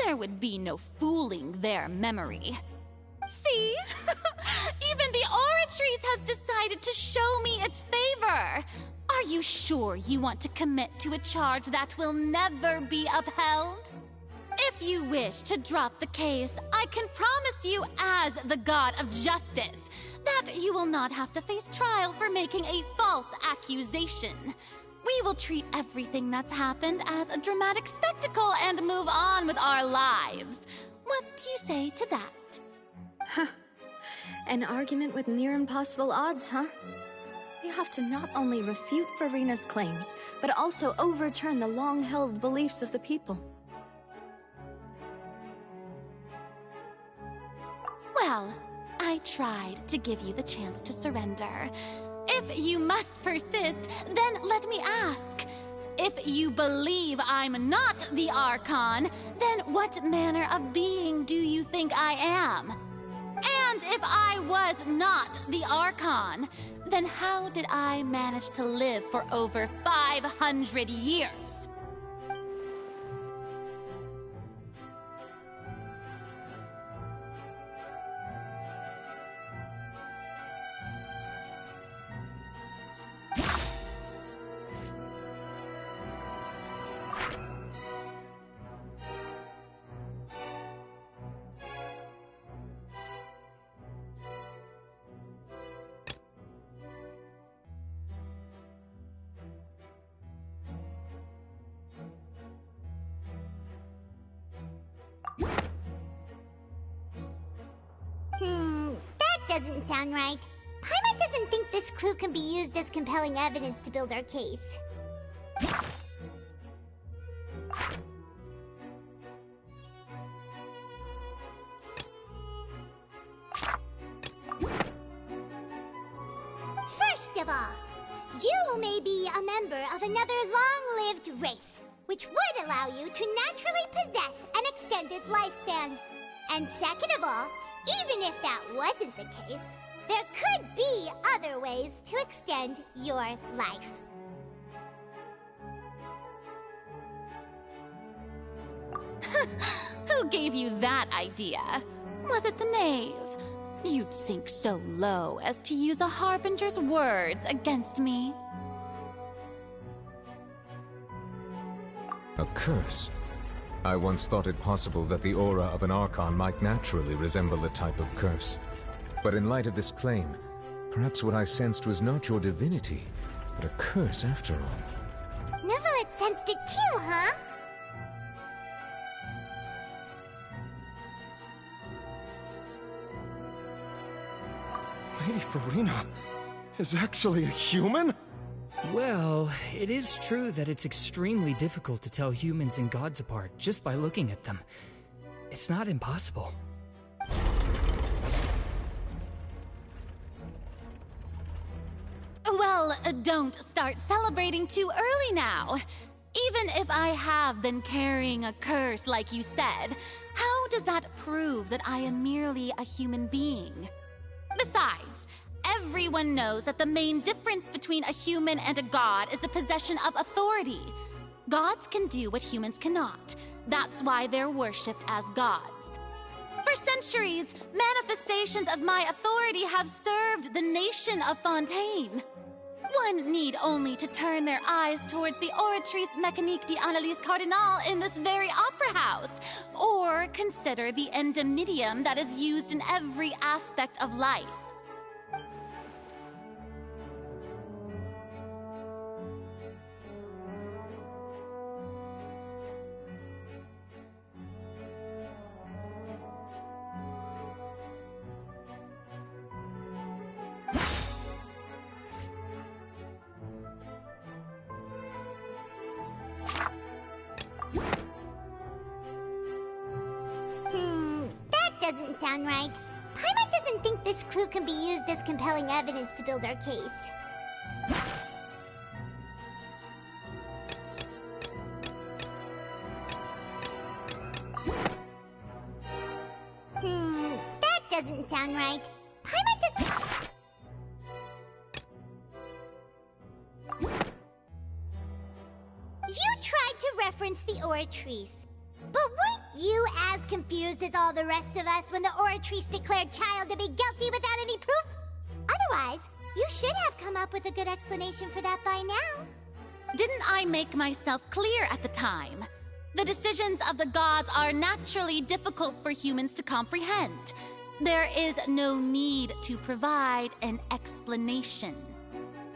There would be no fooling their memory. See? Even the Oratrice has decided to show me its favor. Are you sure you want to commit to a charge that will never be upheld? If you wish to drop the case, I can promise you as the God of Justice that you will not have to face trial for making a false accusation. We will treat everything that's happened as a dramatic spectacle and move on with our lives. What do you say to that? Huh. An argument with near impossible odds, huh? We have to not only refute Farina's claims, but also overturn the long-held beliefs of the people. Well, tried to give you the chance to surrender. If you must persist, then let me ask. If you believe I'm not the Archon, then what manner of being do you think I am? And if I was not the Archon, then how did I manage to live for over 500 years? That doesn't sound right. Paimon doesn't think this clue can be used as compelling evidence to build our case. First of all, you may be a member of another long-lived race, which would allow you to naturally possess an extended lifespan. And second of all, even if that wasn't the case, there could be other ways to extend your life. Who gave you that idea? Was it the knave? You'd sink so low as to use a harbinger's words against me. A curse? I once thought it possible that the aura of an Archon might naturally resemble a type of curse. But in light of this claim, perhaps what I sensed was not your divinity, but a curse after all. Neverlet sensed it too, huh? Lady Farina is actually a human? Well, it is true that it's extremely difficult to tell humans and gods apart just by looking at them. It's not impossible. Well, don't start celebrating too early now. Even if I have been carrying a curse like you said, how does that prove that I am merely a human being? Besides, everyone knows that the main difference between a human and a god is the possession of authority. Gods can do what humans cannot. That's why they're worshipped as gods. For centuries, manifestations of my authority have served the nation of Fontaine. One need only to turn their eyes towards the Oratrice Mécanique d'Analyse Cardinal in this very opera house, or consider the indemnitium that is used in every aspect of life. That doesn't sound right. Paimon doesn't think this clue can be used as compelling evidence to build our case. That doesn't sound right. Paimon doesn't... You tried to reference the Oratrice. But weren't you as confused as all the rest of us when the Oratrice declared Child to be guilty without any proof? Otherwise, you should have come up with a good explanation for that by now. Didn't I make myself clear at the time? The decisions of the gods are naturally difficult for humans to comprehend. There is no need to provide an explanation.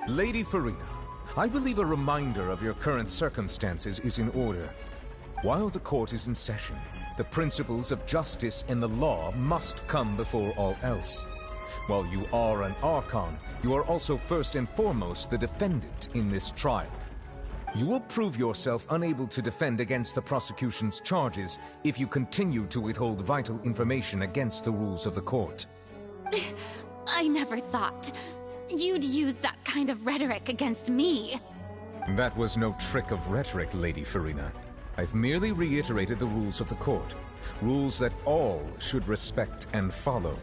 Lady Farina, I believe a reminder of your current circumstances is in order. While the court is in session, the principles of justice and the law must come before all else. While you are an Archon, you are also first and foremost the defendant in this trial. You will prove yourself unable to defend against the prosecution's charges if you continue to withhold vital information against the rules of the court. I never thought you'd use that kind of rhetoric against me. That was no trick of rhetoric, Lady Farina. I've merely reiterated the rules of the court. Rules that all should respect and follow.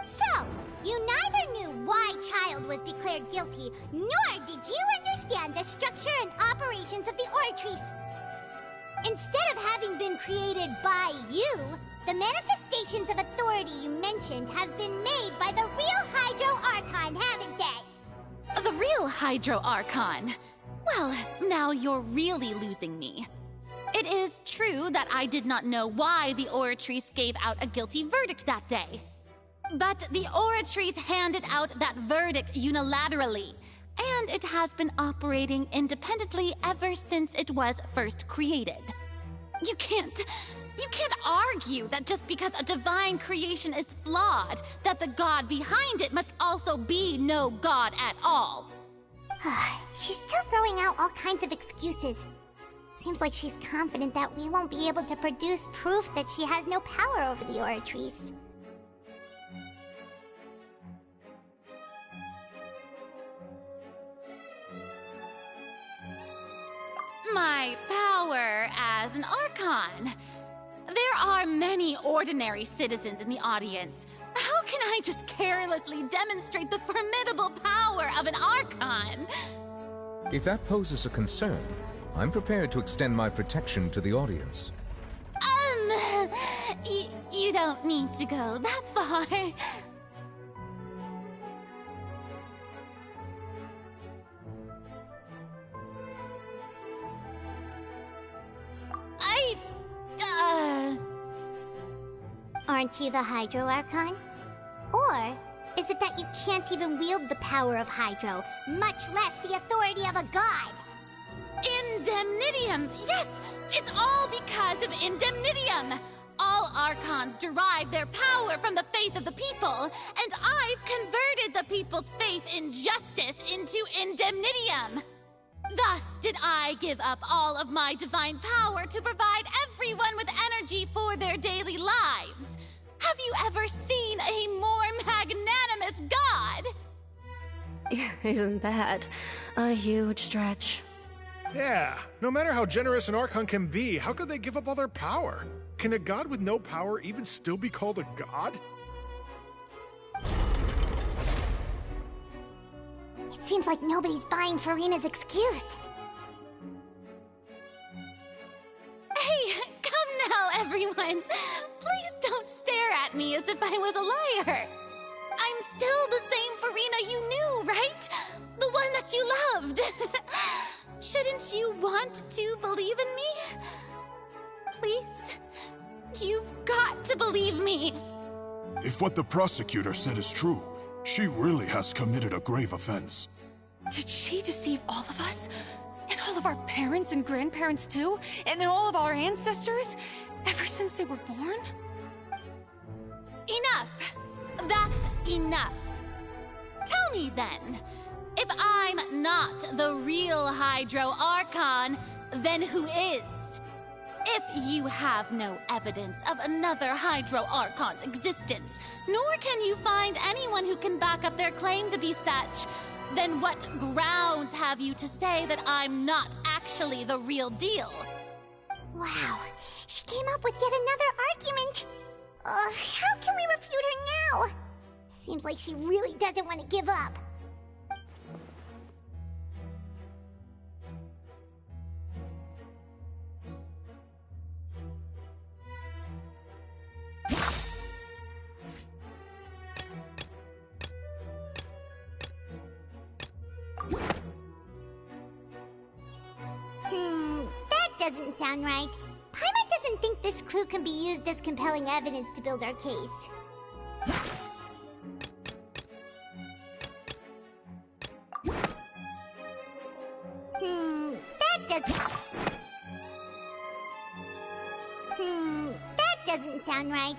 So, you neither knew why Child was declared guilty, nor did you understand the structure and operations of the Oratrice. Instead of having been created by you, the manifestations of authority you mentioned have been made by the real Hydro Archon, haven't they? The real Hydro Archon? Well, now you're really losing me. It is true that I did not know why the Oratrice gave out a guilty verdict that day. But the Oratrice handed out that verdict unilaterally, and it has been operating independently ever since it was first created. You can't argue that just because a divine creation is flawed, that the god behind it must also be no god at all. She's still throwing out all kinds of excuses. Seems like she's confident that we won't be able to produce proof that she has no power over the Oratrice. My power as an Archon. There are many ordinary citizens in the audience. How can I just carelessly demonstrate the formidable power of an Archon? If that poses a concern, I'm prepared to extend my protection to the audience. You don't need to go that far. Aren't you the Hydro Archon? Or is it that you can't even wield the power of Hydro, much less the authority of a god? Indemnitium! Yes! It's all because of Indemnitium! All Archons derive their power from the faith of the people, and I've converted the people's faith in justice into Indemnitium! Thus did I give up all of my divine power to provide everyone with energy for their daily lives. Have you ever seen a more magnanimous god? Isn't that a huge stretch? Yeah, no matter how generous an Archon can be, how could they give up all their power? Can a god with no power even still be called a god? It seems like nobody's buying Farina's excuse. Hey, come now, everyone. Please don't stare at me as if I was a liar. I'm still the same Farina you knew, right? The one that you loved. Shouldn't you want to believe in me? Please? You've got to believe me. If what the prosecutor said is true, she really has committed a grave offense. Did she deceive all of us? And all of our parents and grandparents too? And all of our ancestors? Ever since they were born? Enough! That's enough. Tell me then, if I'm not the real Hydro Archon, then who is? If you have no evidence of another Hydro Archon's existence, nor can you find anyone who can back up their claim to be such, then what grounds have you to say that I'm not actually the real deal? Wow, she came up with yet another argument. How can we refute her now? Seems like she really doesn't want to give up. That doesn't sound right. Paimon doesn't think this clue can be used as compelling evidence to build our case. That doesn't sound right.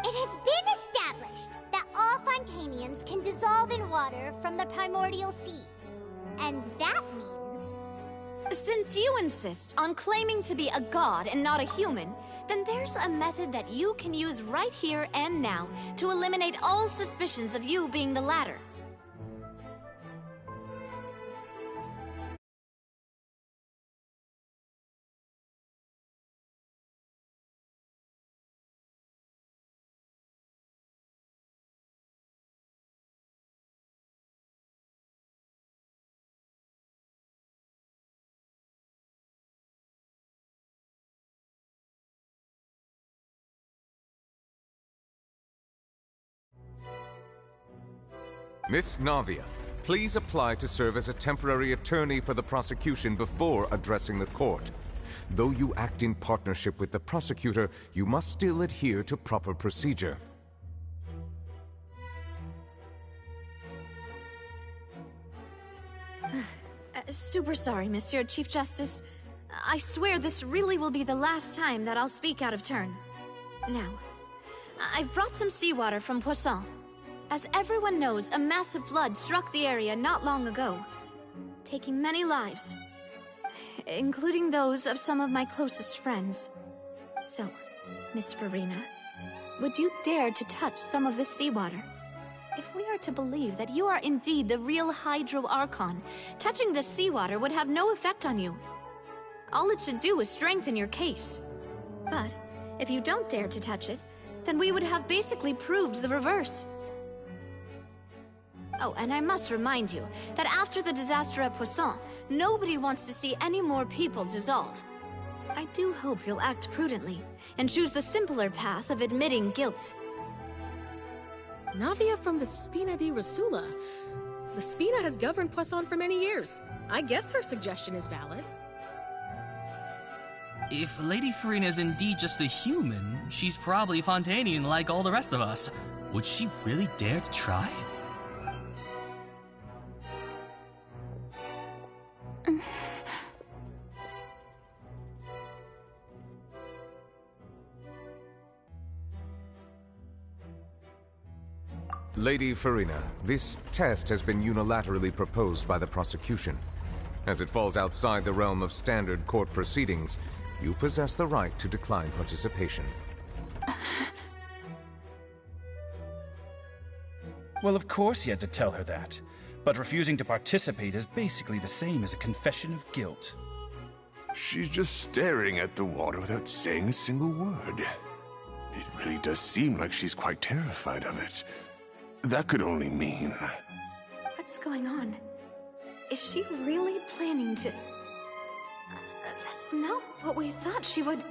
It has been established that all Fontanians can dissolve in water from the primordial sea. And that means... Since you insist on claiming to be a god and not a human, then there's a method that you can use right here and now to eliminate all suspicions of you being the latter. Miss Navia, please apply to serve as a temporary attorney for the prosecution before addressing the court. Though you act in partnership with the prosecutor, you must still adhere to proper procedure. Super sorry, Monsieur Chief Justice. I swear this really will be the last time that I'll speak out of turn. Now, I've brought some seawater from Poisson. As everyone knows, a massive flood struck the area not long ago, taking many lives, including those of some of my closest friends. So, Miss Farina, would you dare to touch some of this seawater? If we are to believe that you are indeed the real Hydro Archon, touching this seawater would have no effect on you. All it should do is strengthen your case. But, if you don't dare to touch it, then we would have basically proved the reverse. Oh, and I must remind you that after the disaster at Poisson, nobody wants to see any more people dissolve. I do hope you'll act prudently and choose the simpler path of admitting guilt. Navia from the Spina di Rasula. The Spina has governed Poisson for many years. I guess her suggestion is valid. If Lady Farina is indeed just a human, she's probably Fontanian like all the rest of us. Would she really dare to try? Lady Farina, this test has been unilaterally proposed by the prosecution. As it falls outside the realm of standard court proceedings, you possess the right to decline participation. Well, of course he had to tell her that. But refusing to participate is basically the same as a confession of guilt. She's just staring at the water without saying a single word. It really does seem like she's quite terrified of it. That could only mean... What's going on? Is she really planning to... That's not what we thought she would...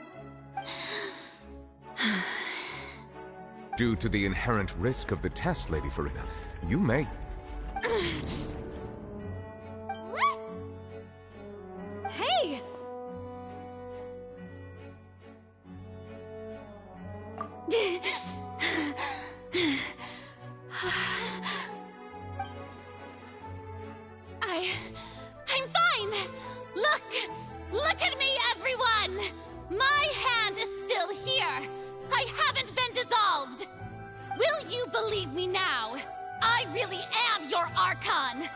Due to the inherent risk of the test, Lady Farina, you may... Hey! I'm fine! Look at me, everyone! My hand is still here! I haven't been dissolved! Will you believe me now? I really am your Archon!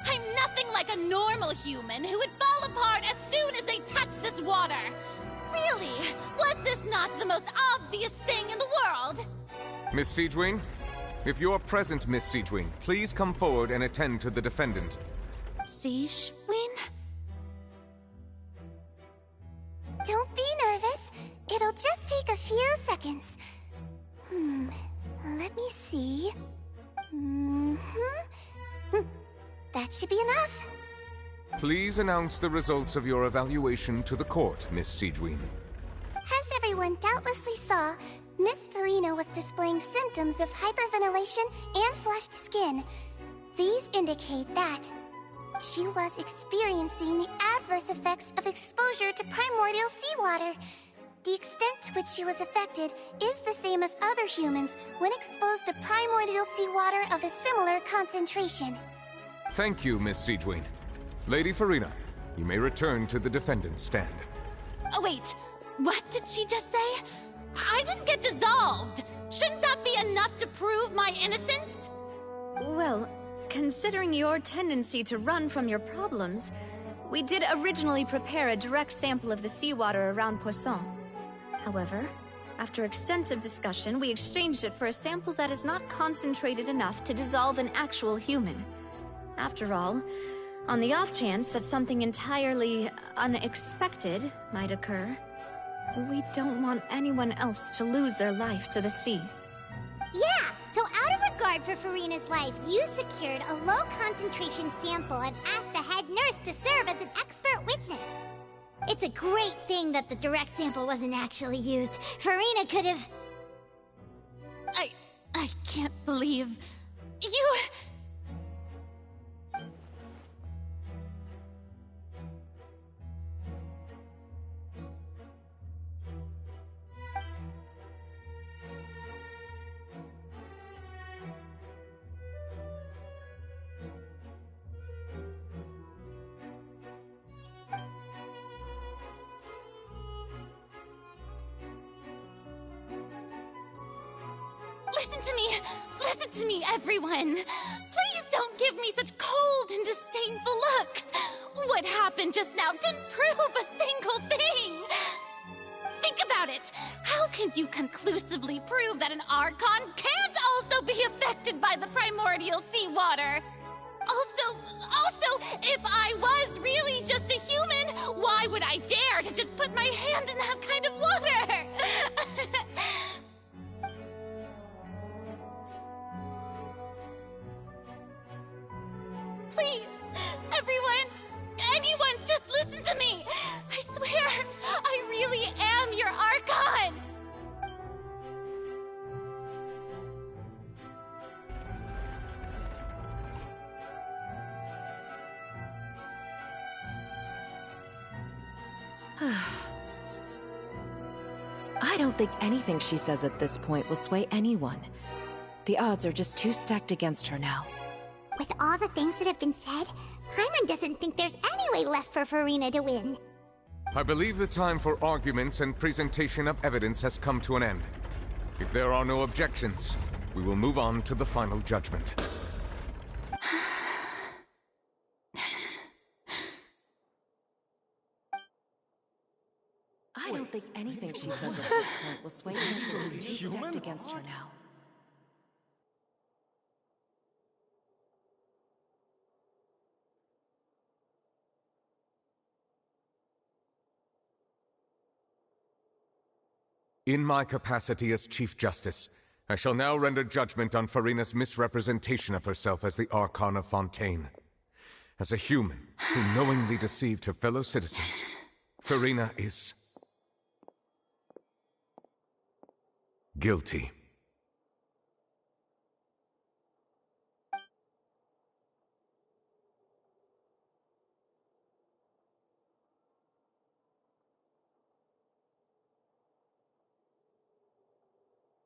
I'm nothing like a normal human who would fall apart as soon as they touch this water! Really, was this not the most obvious thing in the world? Miss Siegewing? If you're present, Miss Siegewing, please come forward and attend to the defendant. Siegewing? Don't be nervous. It'll just take a few seconds. Let me see. That should be enough. Please announce the results of your evaluation to the court, Miss Siegewing. As everyone doubtlessly saw, Miss Farina was displaying symptoms of hyperventilation and flushed skin. These indicate that she was experiencing the adverse effects of exposure to primordial seawater. The extent to which she was affected is the same as other humans when exposed to primordial seawater of a similar concentration. Thank you, Miss Siegewing. Lady Farina, you may return to the defendant's stand. Oh, wait. What did she just say? I didn't get dissolved. Shouldn't that be enough to prove my innocence? Well, considering your tendency to run from your problems, We did originally prepare a direct sample of the seawater around Poisson. However, after extensive discussion, we exchanged it for a sample that is not concentrated enough to dissolve an actual human. After all, on the off chance that something entirely unexpected might occur, we don't want anyone else to lose their life to the sea. Yeah, so out of regard for Farina's life, you secured a low-concentration sample and asked the head nurse to serve as an expert witness. It's a great thing that the direct sample wasn't actually used. Farina could have... I can't believe... you... Listen to me, everyone! Please don't give me such cold and disdainful looks! What happened just now didn't prove a single thing! Think about it! How can you conclusively prove that an Archon can't also be affected by the primordial seawater? Also, if I was really just a human, why would I dare to just put my hand in that kind of water? Please, everyone, anyone, just listen to me! I swear, I really am your Archon! I don't think anything she says at this point will sway anyone. The odds are just too stacked against her now. With all the things that have been said, Paimon doesn't think there's any way left for Farina to win. I believe the time for arguments and presentation of evidence has come to an end. If there are no objections, we will move on to the final judgment. I don't think anything she says at this point will sway anyone. She's too stacked against her now. In my capacity as Chief Justice, I shall now render judgment on Farina's misrepresentation of herself as the Archon of Fontaine. As a human who knowingly deceived her fellow citizens, Farina is... guilty.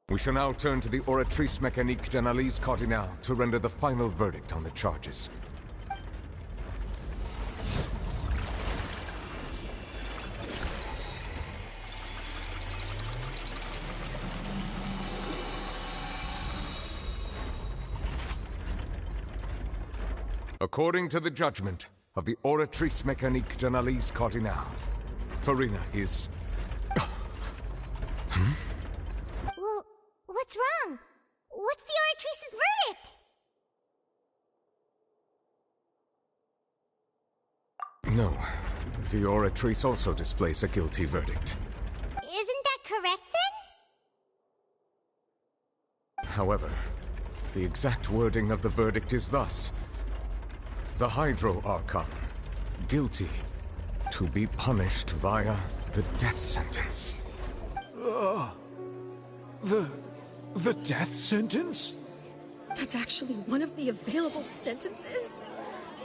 We shall now turn to the Oratrice Mécanique d'Analyse Cardinale to render the final verdict on the charges. According to the judgment of the Oratrice Mécanique d'Analyse Cardinale, Farina is... Well, what's wrong? What's the Oratrice's verdict? No, the Oratrice also displays a guilty verdict. Isn't that correct, then? However, the exact wording of the verdict is thus. The Hydro Archon, guilty, to be punished via the death sentence. The death sentence? That's actually one of the available sentences?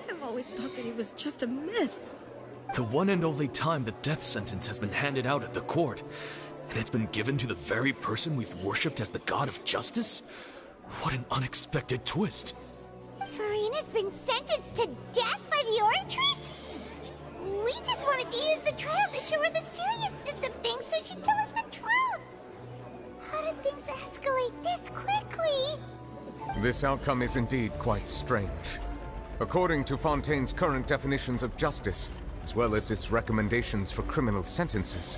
I've always thought that it was just a myth. The one and only time the death sentence has been handed out at the court, and it's been given to the very person we've worshipped as the god of justice? What an unexpected twist. Farina's been sentenced to death by the Oratrice? We just wanted to use the trial to show her the seriousness of things so she'd tell us the truth. How did things escalate this quickly? This outcome is indeed quite strange. According to Fontaine's current definitions of justice, as well as its recommendations for criminal sentences.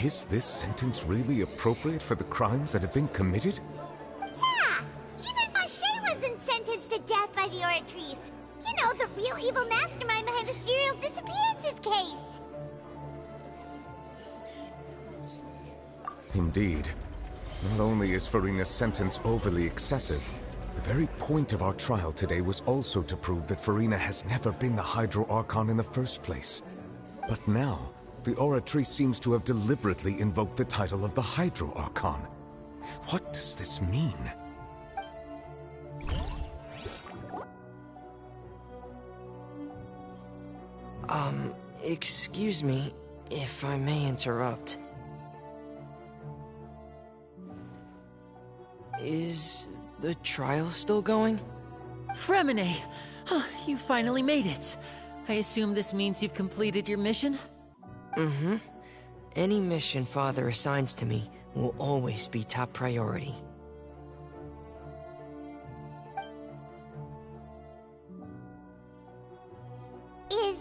Is this sentence really appropriate for the crimes that have been committed? Yeah! Even Vacher wasn't sentenced to death by the Oratrice. You know, the real evil mastermind behind the serial disappearances case. Indeed. Not only is Farina's sentence overly excessive, the very point of our trial today was also to prove that Farina has never been the Hydro Archon in the first place. But now, the Oratrice seems to have deliberately invoked the title of the Hydro Archon. What does this mean? Excuse me, if I may interrupt. Is the trial still going? Fremine! You finally made it. I assume this means you've completed your mission? Mm-hmm. Any mission Father assigns to me will always be top priority. Is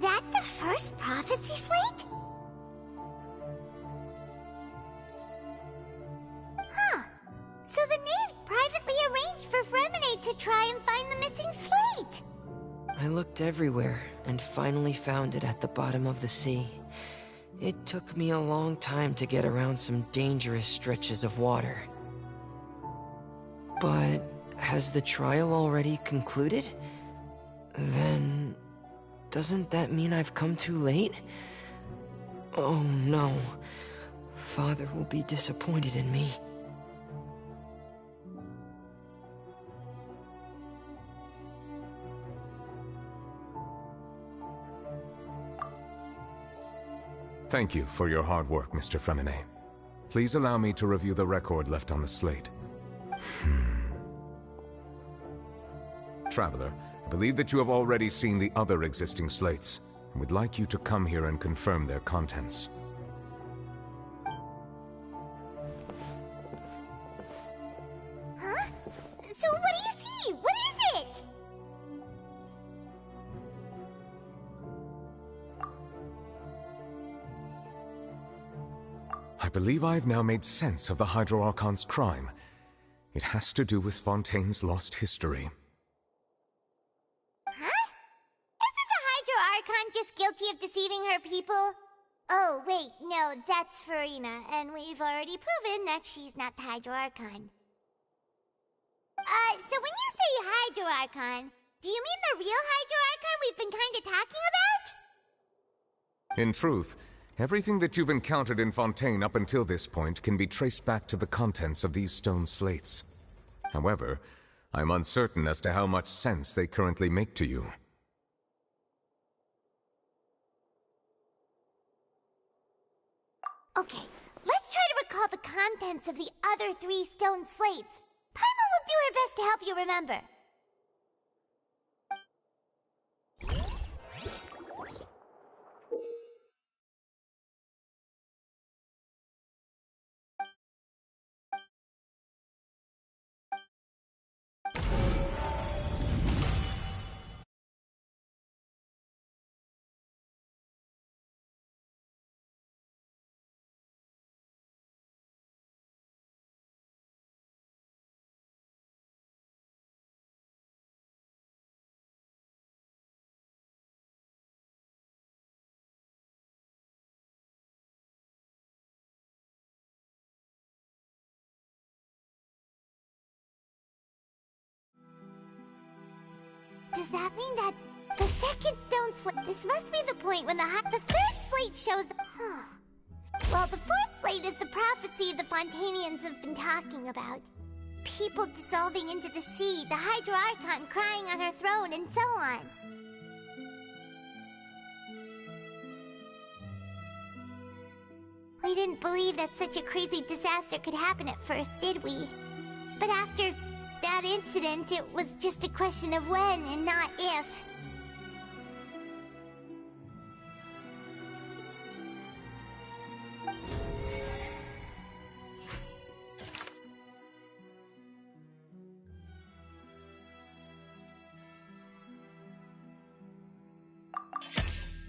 that the first prophecy slate? Huh. So the knave privately arranged for Fremine to try and find the missing slate. I looked everywhere and finally found it at the bottom of the sea. It took me a long time to get around some dangerous stretches of water. But has the trial already concluded? Then doesn't that mean I've come too late? Oh no. Father will be disappointed in me. Thank you for your hard work, Mr. Fremine. Please allow me to review the record left on the slate. Traveler, I believe that you have already seen the other existing slates, and would like you to come here and confirm their contents. Huh? So what do you see? What is it? I believe I've now made sense of the Hydro Archon's crime. It has to do with Fontaine's lost history. Huh? Isn't the Hydro Archon just guilty of deceiving her people? Oh, wait, no, that's Farina, and we've already proven that she's not the Hydro Archon. So when you say Hydro Archon, do you mean the real Hydro Archon we've been kinda talking about? In truth, everything that you've encountered in Fontaine up until this point can be traced back to the contents of these stone slates. However, I'm uncertain as to how much sense they currently make to you. Okay, let's try to recall the contents of the other 3 stone slates. Paimon will do her best to help you remember. Does that mean that the second stone slate... This must be the point when the third slate shows... Well, the fourth slate is the prophecy the Fontainians have been talking about. People dissolving into the sea, the Hydro Archon crying on her throne, and so on. We didn't believe that such a crazy disaster could happen at first, did we? But after that incident, it was just a question of when and not if.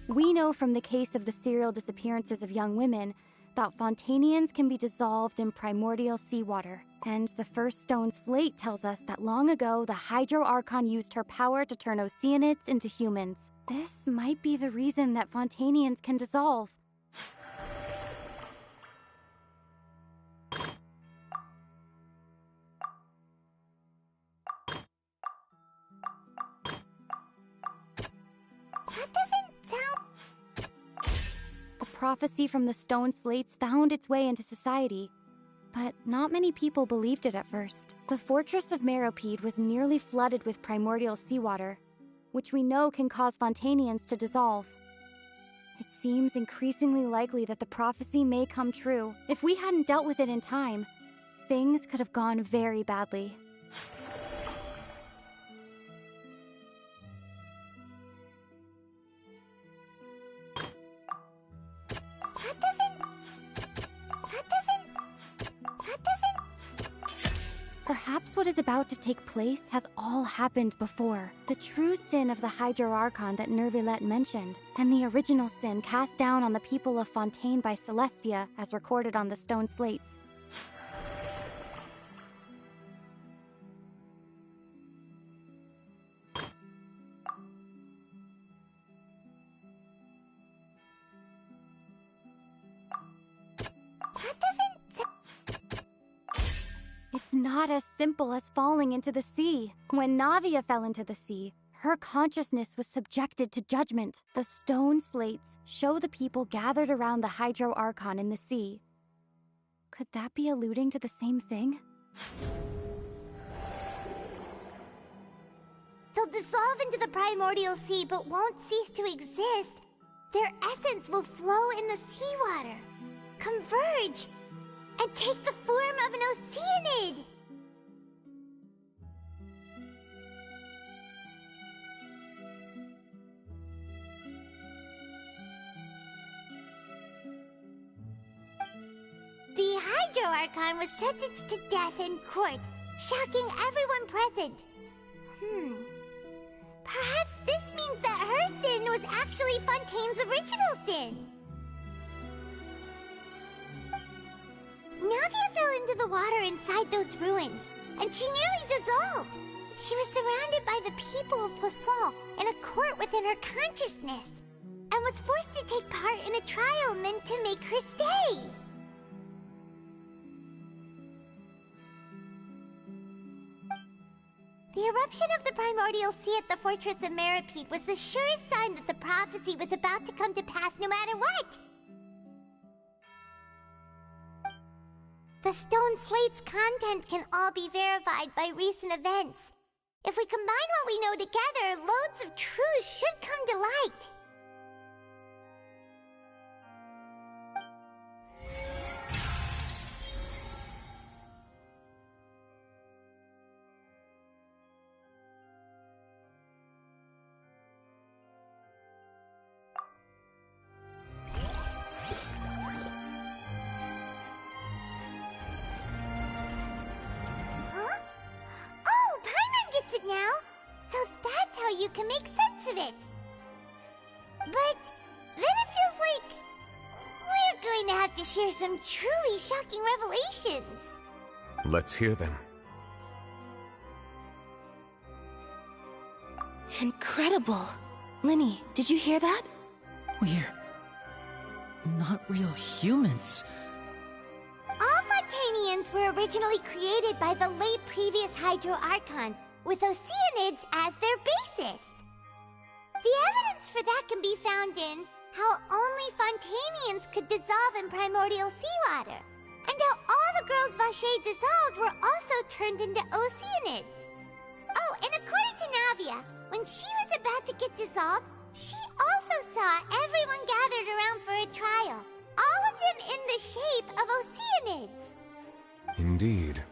We know from the case of the serial disappearances of young women that Fontanians can be dissolved in primordial seawater. And the first stone slate tells us that long ago, the Hydro Archon used her power to turn Oceanids into humans. This might be the reason that Fontanians can dissolve. That doesn't sound... The prophecy from the stone slates found its way into society, but not many people believed it at first. The fortress of Meropide was nearly flooded with primordial seawater, which we know can cause Fontanians to dissolve. It seems increasingly likely that the prophecy may come true. If we hadn't dealt with it in time, things could have gone very badly. Perhaps what is about to take place has all happened before. The true sin of the Hydro Archon that Nervilette mentioned, and the original sin cast down on the people of Fontaine by Celestia, as recorded on the stone slates. It's not as simple as falling into the sea. When Navia fell into the sea, her consciousness was subjected to judgment. The stone slates show the people gathered around the Hydro Archon in the sea. Could that be alluding to the same thing? They'll dissolve into the primordial sea but won't cease to exist. Their essence will flow in the seawater, converge, and take the form of an Oceanid! The Hydro Archon was sentenced to death in court, shocking everyone present. Perhaps this means that her sin was actually Fontaine's original sin. Navia fell into the water inside those ruins, and she nearly dissolved. She was surrounded by the people of Poisson in a court within her consciousness, and was forced to take part in a trial meant to make her stay. The eruption of the primordial sea at the fortress of Meropide was the surest sign that the prophecy was about to come to pass no matter what. The stone slate's content can all be verified by recent events. If we combine what we know together, loads of truths should come to light. Now, so that's how you can make sense of it. But then it feels like we're going to have to share some truly shocking revelations. Let's hear them. Incredible. Linny, did you hear that? We're not real humans. All Fontanians were originally created by the late previous Hydro Archon, with Oceanids as their basis. The evidence for that can be found in how only Fontanians could dissolve in primordial seawater, and how all the girls Vacher dissolved were also turned into Oceanids. Oh, and according to Navia, when she was about to get dissolved, she also saw everyone gathered around for a trial, all of them in the shape of Oceanids. Indeed.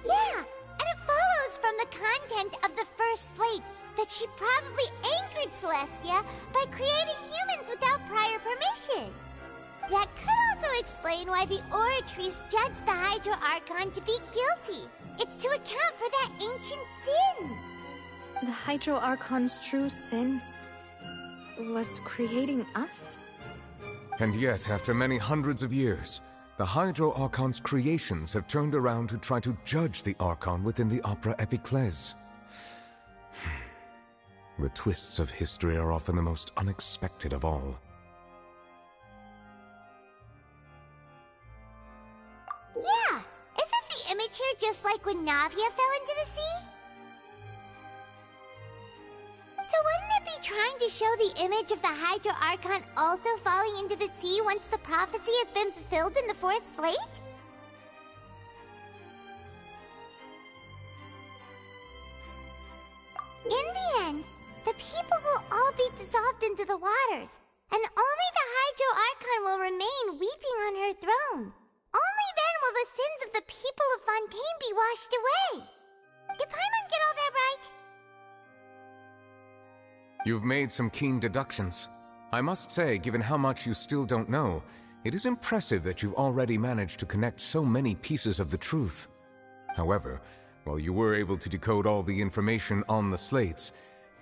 Yeah, and it follows from the content of the first slate that she probably anchored Celestia by creating humans without prior permission. That could also explain why the Oratrice judged the Hydro Archon to be guilty. It's to account for that ancient sin. The Hydro Archon's true sin was creating us? And yet, after many hundreds of years, the Hydro Archon's creations have turned around to try to judge the Archon within the Opera Epiclese. The twists of history are often the most unexpected of all. Yeah! Isn't the image here just like when Navia fell into the sea? So wouldn't it be trying to show the image of the Hydro Archon also falling into the sea once the prophecy has been fulfilled in the fourth slate? In the end, the people will all be dissolved into the waters, and only the Hydro Archon will remain weeping on her throne. Only then will the sins of the people of Fontaine be washed away. Did Paimon get all that right? You've made some keen deductions. I must say, given how much you still don't know, it is impressive that you've already managed to connect so many pieces of the truth. However, while you were able to decode all the information on the slates,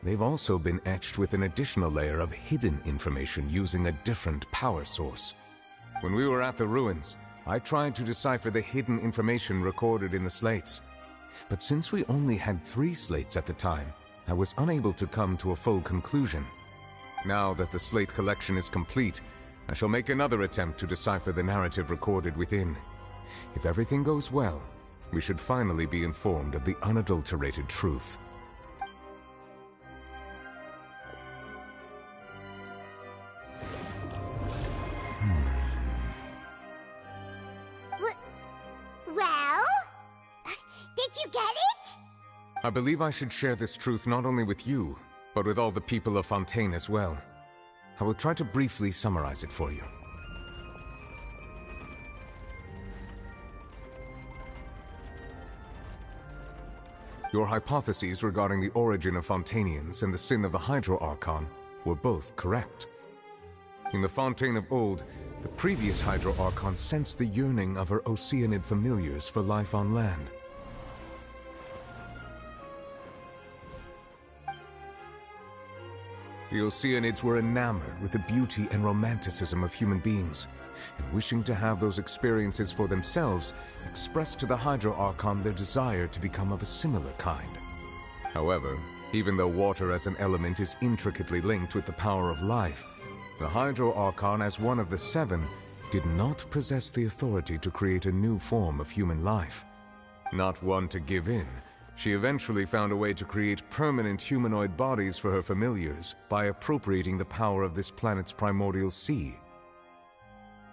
they've also been etched with an additional layer of hidden information using a different power source. When we were at the ruins, I tried to decipher the hidden information recorded in the slates. But since we only had 3 slates at the time, I was unable to come to a full conclusion. Now that the slate collection is complete, I shall make another attempt to decipher the narrative recorded within. If everything goes well, we should finally be informed of the unadulterated truth. Well? Did you get it? I believe I should share this truth not only with you, but with all the people of Fontaine as well. I will try to briefly summarize it for you. Your hypotheses regarding the origin of Fontainians and the sin of the Hydro Archon were both correct. In the Fontaine of old, the previous Hydro Archon sensed the yearning of her Oceanid familiars for life on land. The Oceanids were enamored with the beauty and romanticism of human beings, and wishing to have those experiences for themselves, expressed to the Hydro Archon their desire to become of a similar kind. However, even though water as an element is intricately linked with the power of life, the Hydro Archon, as one of the 7, did not possess the authority to create a new form of human life. Not one to give in, she eventually found a way to create permanent humanoid bodies for her familiars by appropriating the power of this planet's primordial sea.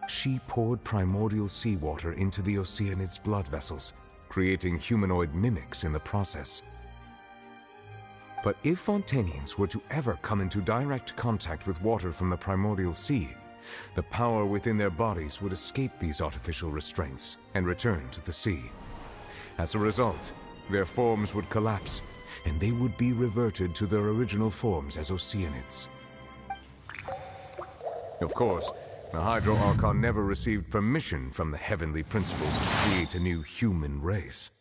She poured primordial seawater into the Oceanids' blood vessels, creating humanoid mimics in the process. But if Fontainians were to ever come into direct contact with water from the primordial sea, the power within their bodies would escape these artificial restraints and return to the sea. As a result, their forms would collapse, and they would be reverted to their original forms as Oceanids. Of course, the Hydro Archon never received permission from the heavenly principles to create a new human race.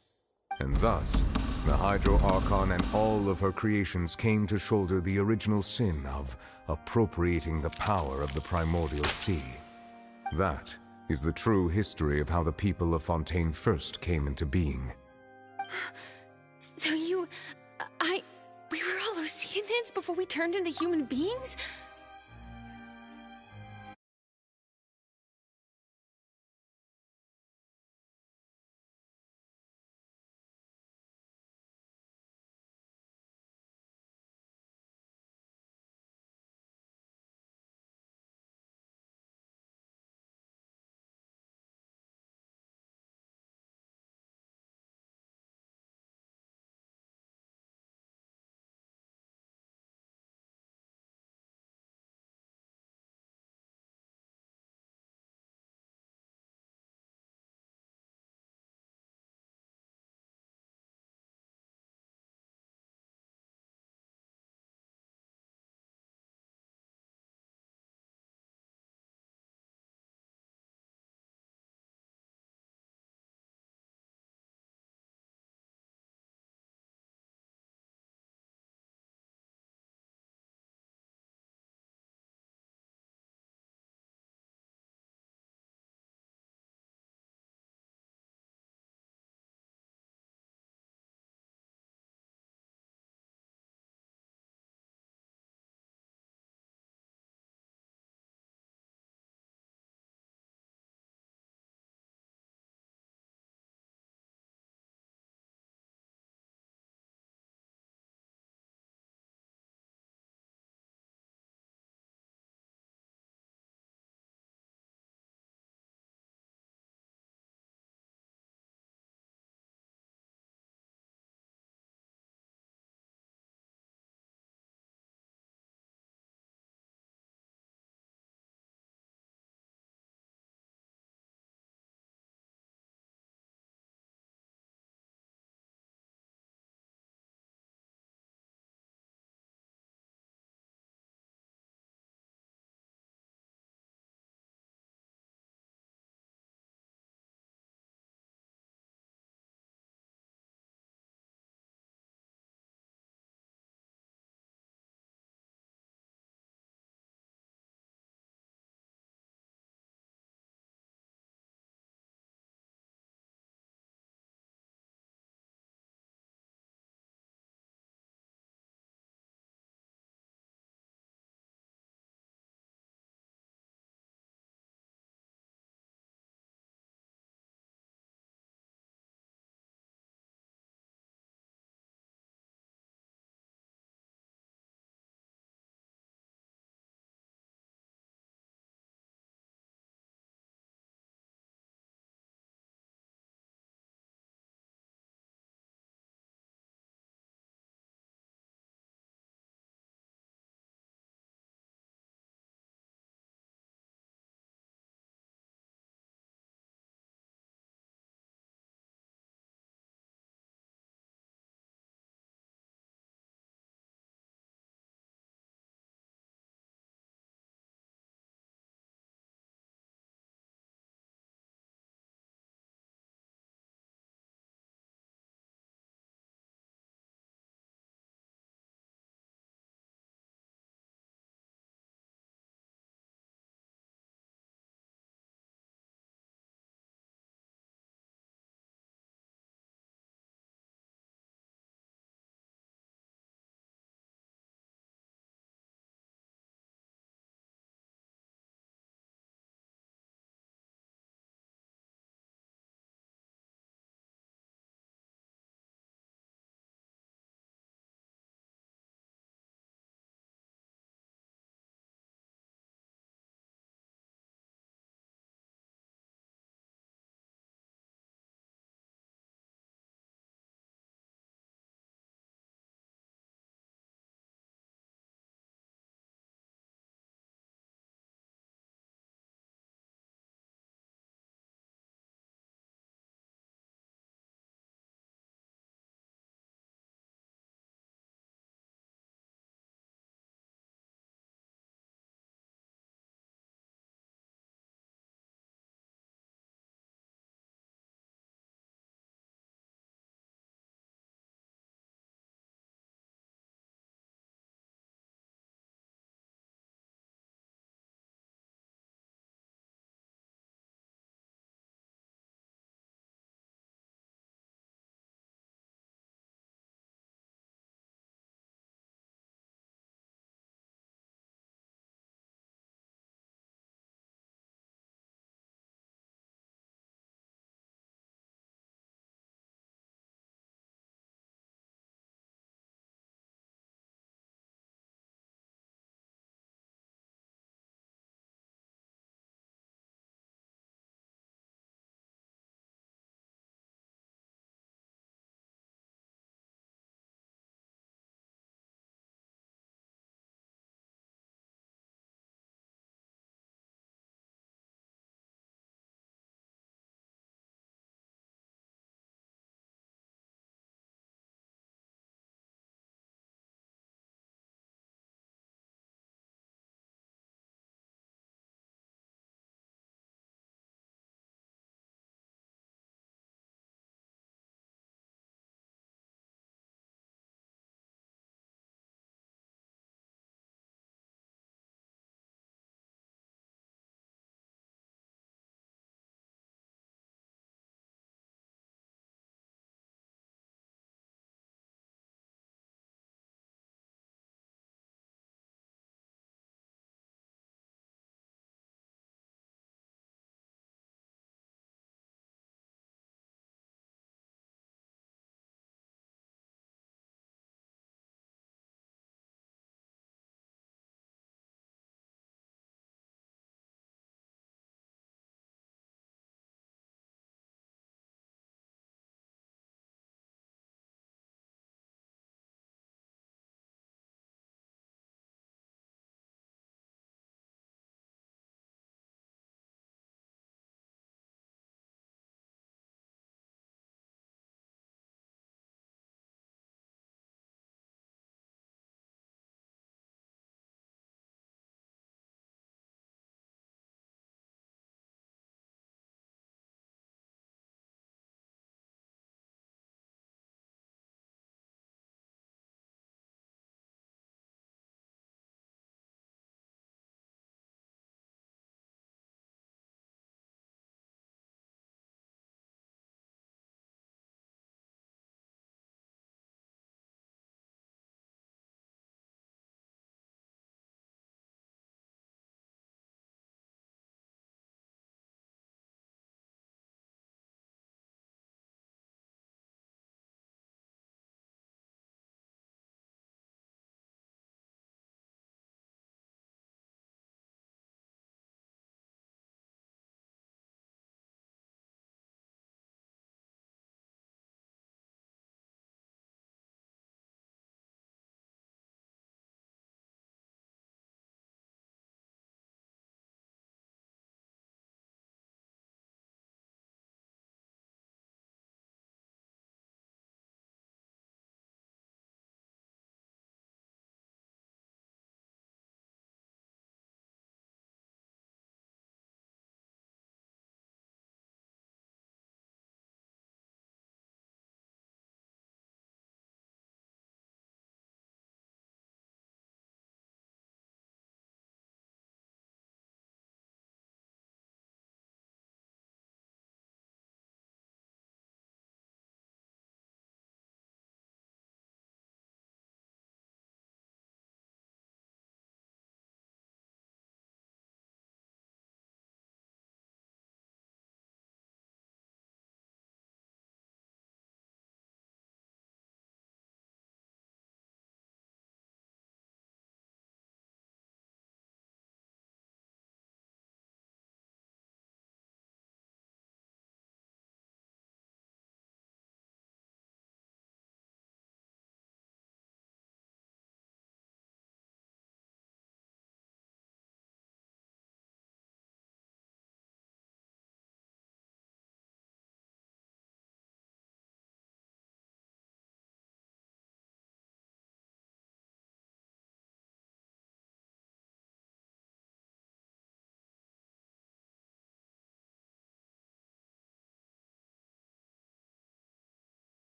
And thus, the Hydro Archon and all of her creations came to shoulder the original sin of appropriating the power of the primordial sea. That is the true history of how the people of Fontaine first came into being. So we were all Oceanids before we turned into human beings?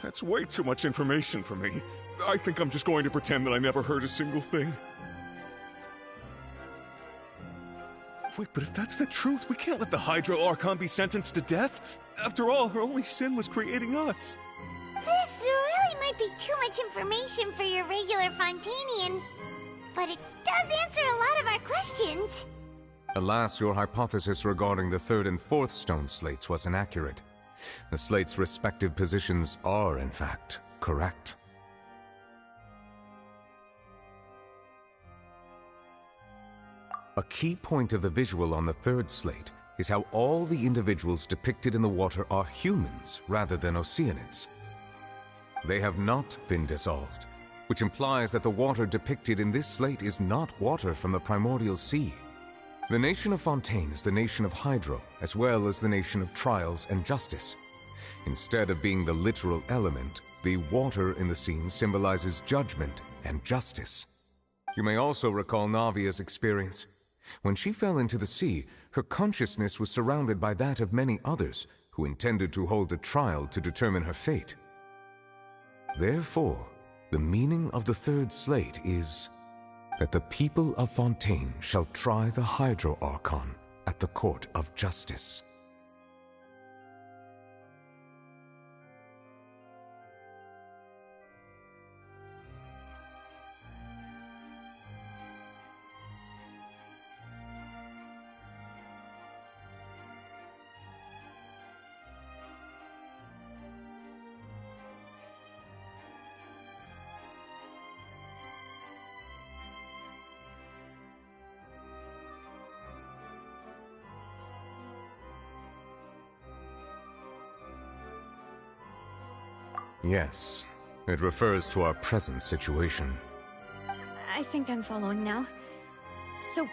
That's way too much information for me. I think I'm just going to pretend that I never heard a single thing. Wait, but if that's the truth, we can't let the Hydro Archon be sentenced to death. After all, her only sin was creating us. This really might be too much information for your regular Fontanian, but it does answer a lot of our questions. Alas, your hypothesis regarding the third and fourth stone slates was inaccurate. The slates' respective positions are, in fact, correct. A key point of the visual on the third slate is how all the individuals depicted in the water are humans rather than Oceanids. They have not been dissolved, which implies that the water depicted in this slate is not water from the primordial sea. The nation of Fontaine is the nation of Hydro, as well as the nation of Trials and Justice. Instead of being the literal element, the water in the scene symbolizes judgment and justice. You may also recall Navia's experience. When she fell into the sea, her consciousness was surrounded by that of many others who intended to hold a trial to determine her fate. Therefore, the meaning of the third slate is that the people of Fontaine shall try the Hydro Archon at the court of justice. Yes, it refers to our present situation. I think I'm following now. So,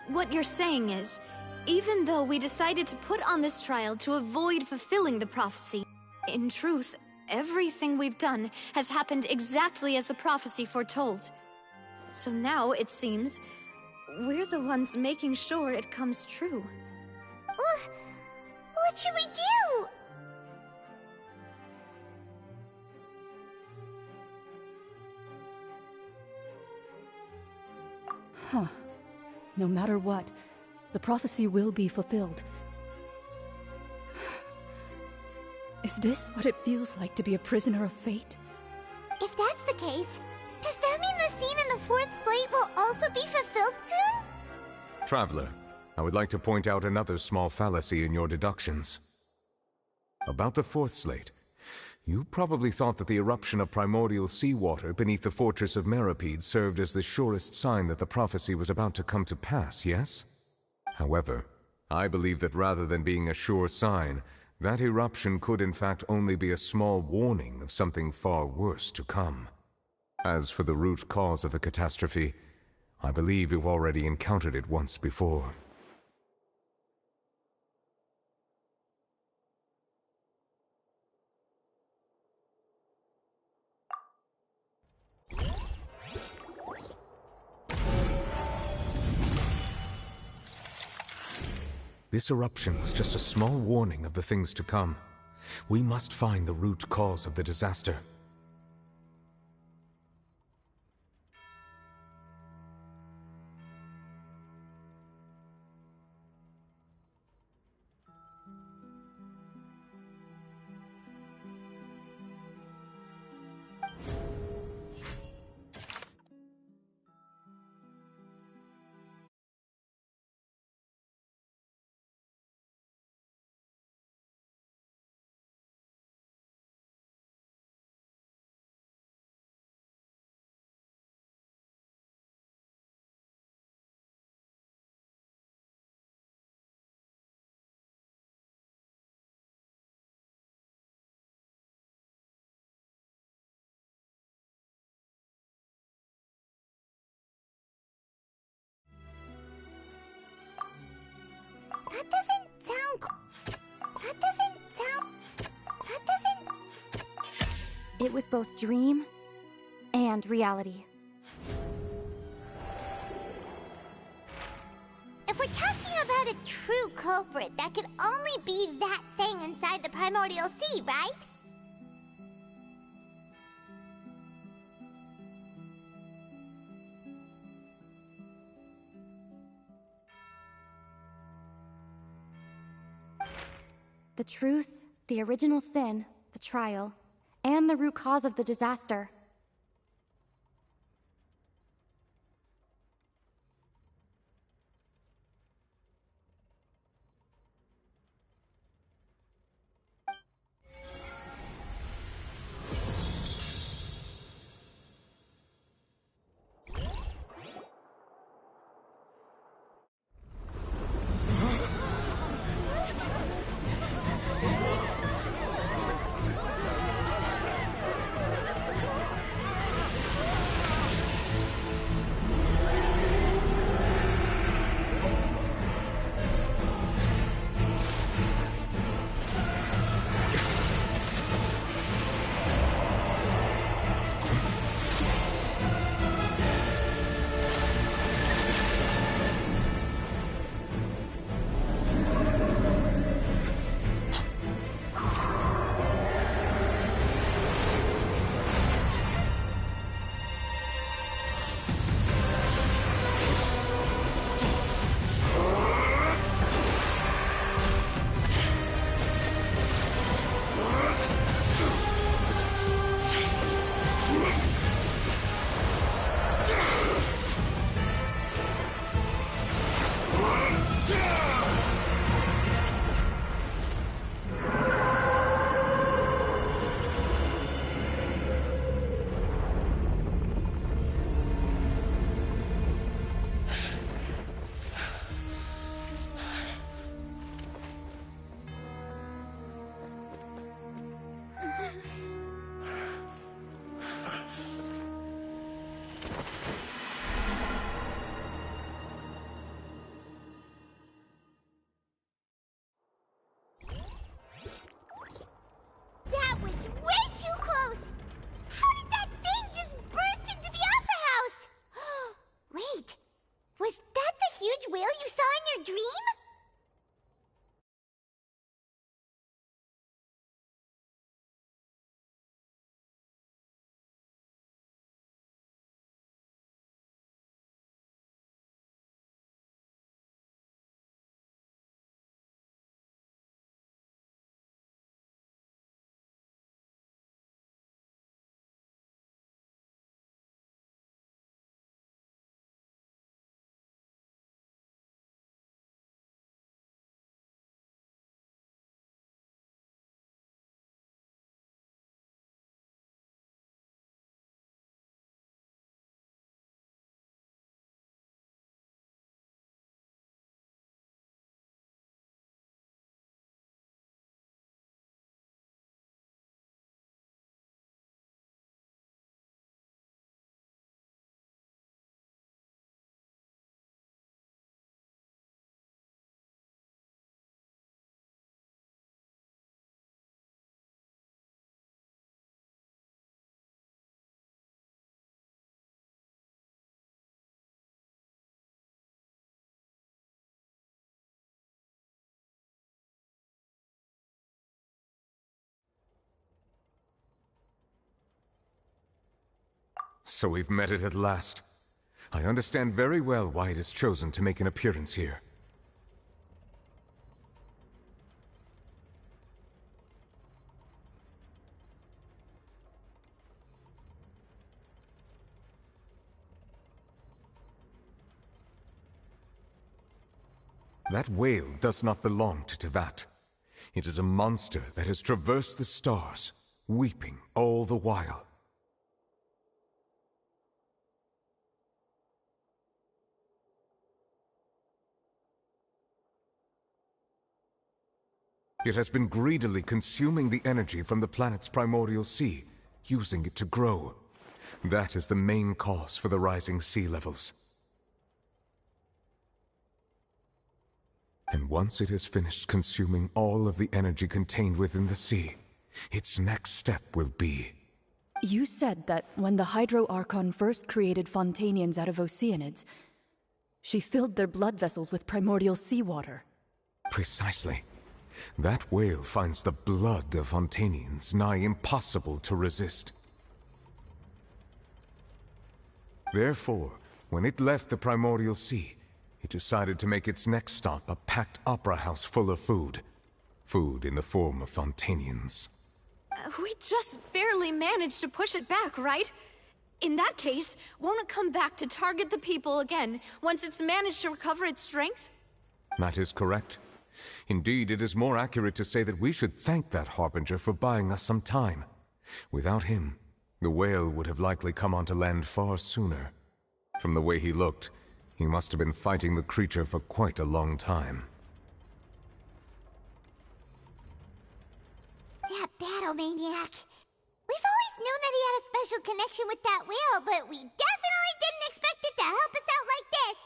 what you're saying is, even though we decided to put on this trial to avoid fulfilling the prophecy, in truth, everything we've done has happened exactly as the prophecy foretold. So now, it seems, we're the ones making sure it comes true. What should we do? Huh. No matter what, the prophecy will be fulfilled. Is this what it feels like to be a prisoner of fate? If that's the case, does that mean the scene in the fourth slate will also be fulfilled soon? Traveler, I would like to point out another small fallacy in your deductions. About the fourth slate, you probably thought that the eruption of primordial seawater beneath the fortress of Meripede served as the surest sign that the prophecy was about to come to pass, yes? However, I believe that rather than being a sure sign, that eruption could in fact only be a small warning of something far worse to come. As for the root cause of the catastrophe, I believe you've already encountered it once before. This eruption was just a small warning of the things to come. We must find the root cause of the disaster. It was both dream and reality. If we're talking about a true culprit, that could only be that thing inside the primordial sea, right? The truth, the original sin, the trial, and the root cause of the disaster. That was way too close! How did that thing just burst into the Opera House? Wait, was that the huge whale you saw in your dream? So we've met it at last. I understand very well why it has chosen to make an appearance here. That whale does not belong to Tevat. It is a monster that has traversed the stars, weeping all the while. It has been greedily consuming the energy from the planet's primordial sea, using it to grow. That is the main cause for the rising sea levels. And once it has finished consuming all of the energy contained within the sea, its next step will be... You said that when the Hydro Archon first created Fontanians out of Oceanids, she filled their blood vessels with primordial seawater. Precisely. That whale finds the blood of Fontanians nigh impossible to resist. Therefore, when it left the primordial sea, it decided to make its next stop a packed opera house full of food. food in the form of Fontanians. We just barely managed to push it back, right? In that case, won't it come back to target the people again once it's managed to recover its strength? That is correct. Indeed, it is more accurate to say that we should thank that Harbinger for buying us some time. Without him, the whale would have likely come onto land far sooner. From the way he looked, he must have been fighting the creature for quite a long time. That battle maniac. We've always known that he had a special connection with that whale, but we definitely didn't expect it to help us out like this.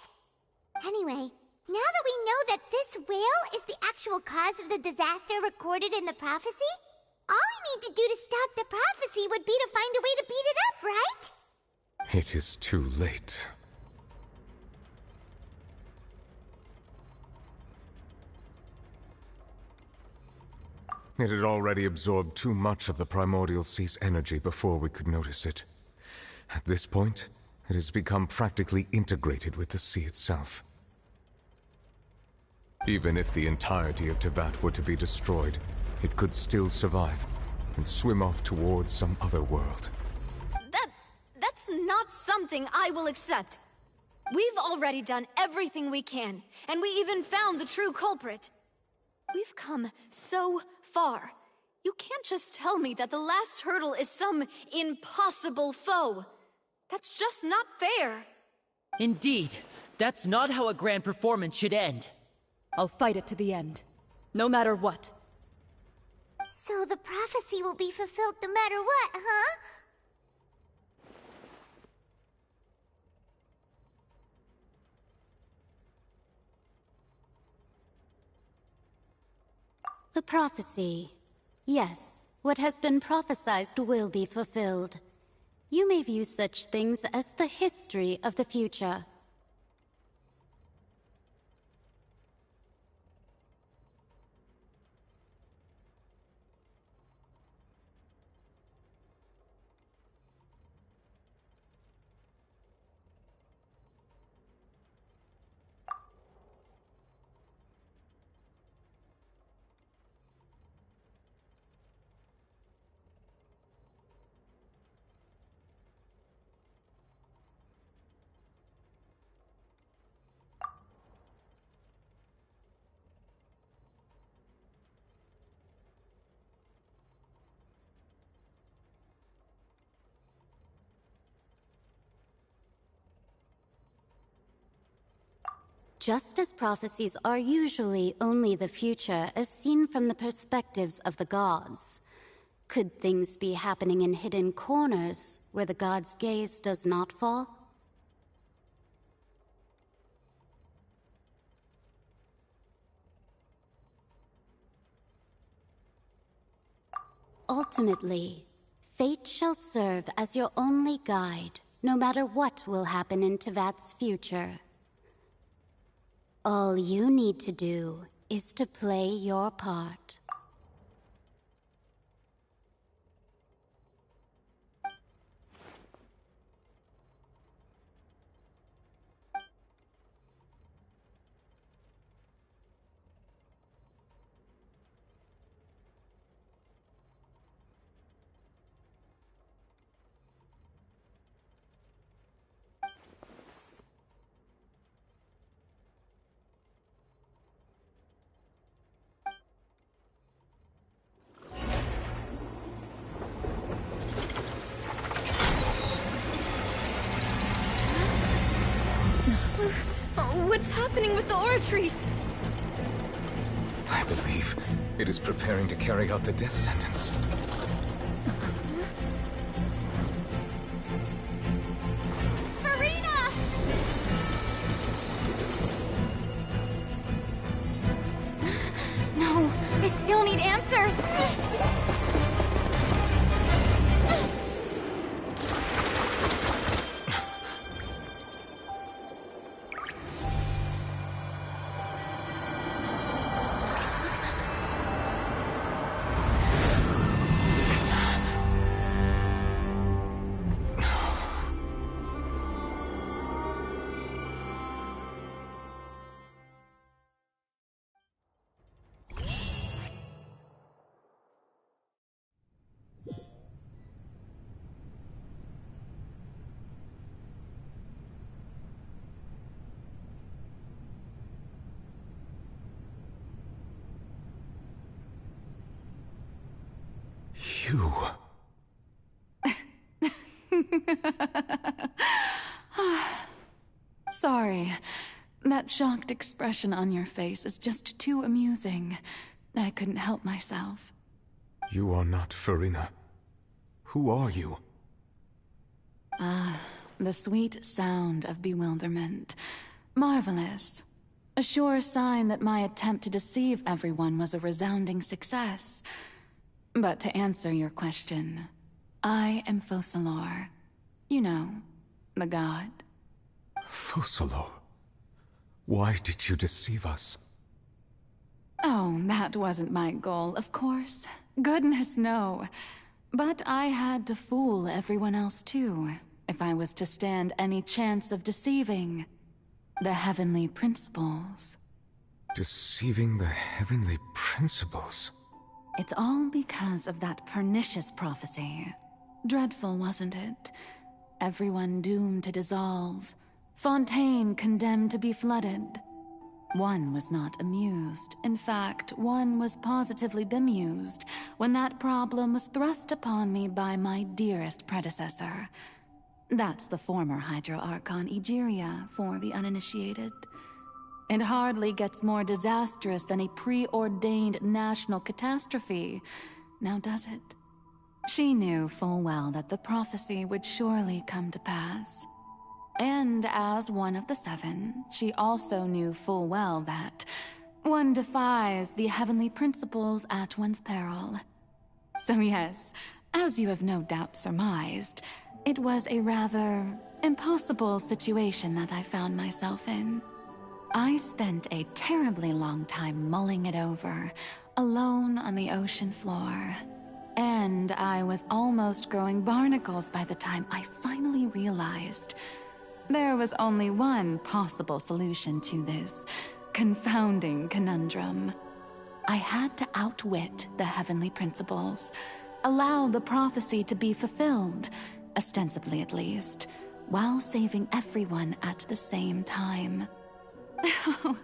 Anyway, now that we know that this whale is the actual cause of the disaster recorded in the prophecy, all we need to do to stop the prophecy would be to find a way to beat it up, right? It is too late. It had already absorbed too much of the Primordial Sea's energy before we could notice it. At this point, it has become practically integrated with the sea itself. Even if the entirety of Tevat were to be destroyed, it could still survive and swim off towards some other world. That's not something I will accept. We've already done everything we can, and we even found the true culprit. We've come so far. You can't just tell me that the last hurdle is some impossible foe. That's just not fair. Indeed, that's not how a grand performance should end. I'll fight it to the end, no matter what. So the prophecy will be fulfilled no matter what, huh? The prophecy. Yes, what has been prophesied will be fulfilled. You may view such things as the history of the future. Just as prophecies are usually only the future as seen from the perspectives of the gods, could things be happening in hidden corners where the gods' gaze does not fall? Ultimately, fate shall serve as your only guide, no matter what will happen in Tevat's future. All you need to do is to play your part. What's happening with the Oratrice? I believe it is preparing to carry out the death sentence. Farina! No, I still need answers. You... Sorry. That shocked expression on your face is just too amusing. I couldn't help myself. You are not Farina. Who are you? The sweet sound of bewilderment. Marvelous. A sure sign that my attempt to deceive everyone was a resounding success. But to answer your question, I am Focalor. You know, the god. Focalor? Why did you deceive us? Oh, that wasn't my goal, of course. Goodness, no. But I had to fool everyone else too, if I was to stand any chance of deceiving the heavenly principles. Deceiving the heavenly principles? It's all because of that pernicious prophecy. Dreadful, wasn't it? Everyone doomed to dissolve. Fontaine condemned to be flooded. One was not amused. In fact, one was positively bemused when that problem was thrust upon me by my dearest predecessor. That's the former Hydro Archon Egeria, for the uninitiated. It hardly gets more disastrous than a preordained national catastrophe, now does it? She knew full well that the prophecy would surely come to pass. And as one of the seven, she also knew full well that one defies the heavenly principles at one's peril. So yes, as you have no doubt surmised, it was a rather impossible situation that I found myself in. I spent a terribly long time mulling it over, alone on the ocean floor. And I was almost growing barnacles by the time I finally realized there was only one possible solution to this confounding conundrum. I had to outwit the heavenly principles, allow the prophecy to be fulfilled, ostensibly at least, while saving everyone at the same time.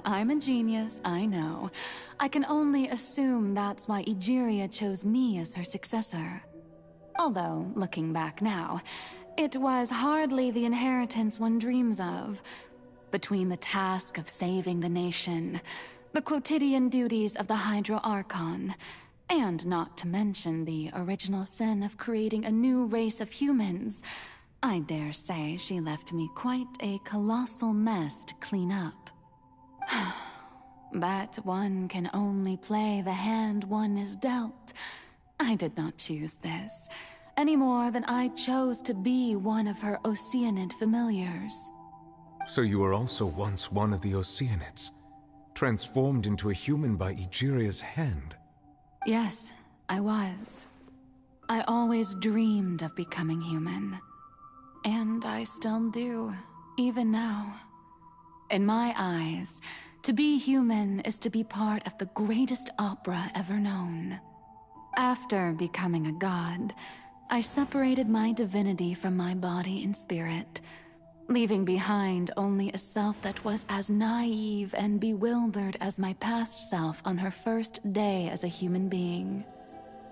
I'm a genius, I know. I can only assume that's why Egeria chose me as her successor. Although, looking back now, it was hardly the inheritance one dreams of. Between the task of saving the nation, the quotidian duties of the Hydro Archon, and not to mention the original sin of creating a new race of humans, I dare say she left me quite a colossal mess to clean up. But one can only play the hand one is dealt. I did not choose this, any more than I chose to be one of her Oceanid familiars. So you were also once one of the Oceanids, transformed into a human by Egeria's hand? Yes, I was. I always dreamed of becoming human. And I still do, even now. In my eyes, to be human is to be part of the greatest opera ever known. After becoming a god, I separated my divinity from my body and spirit, leaving behind only a self that was as naive and bewildered as my past self on her first day as a human being.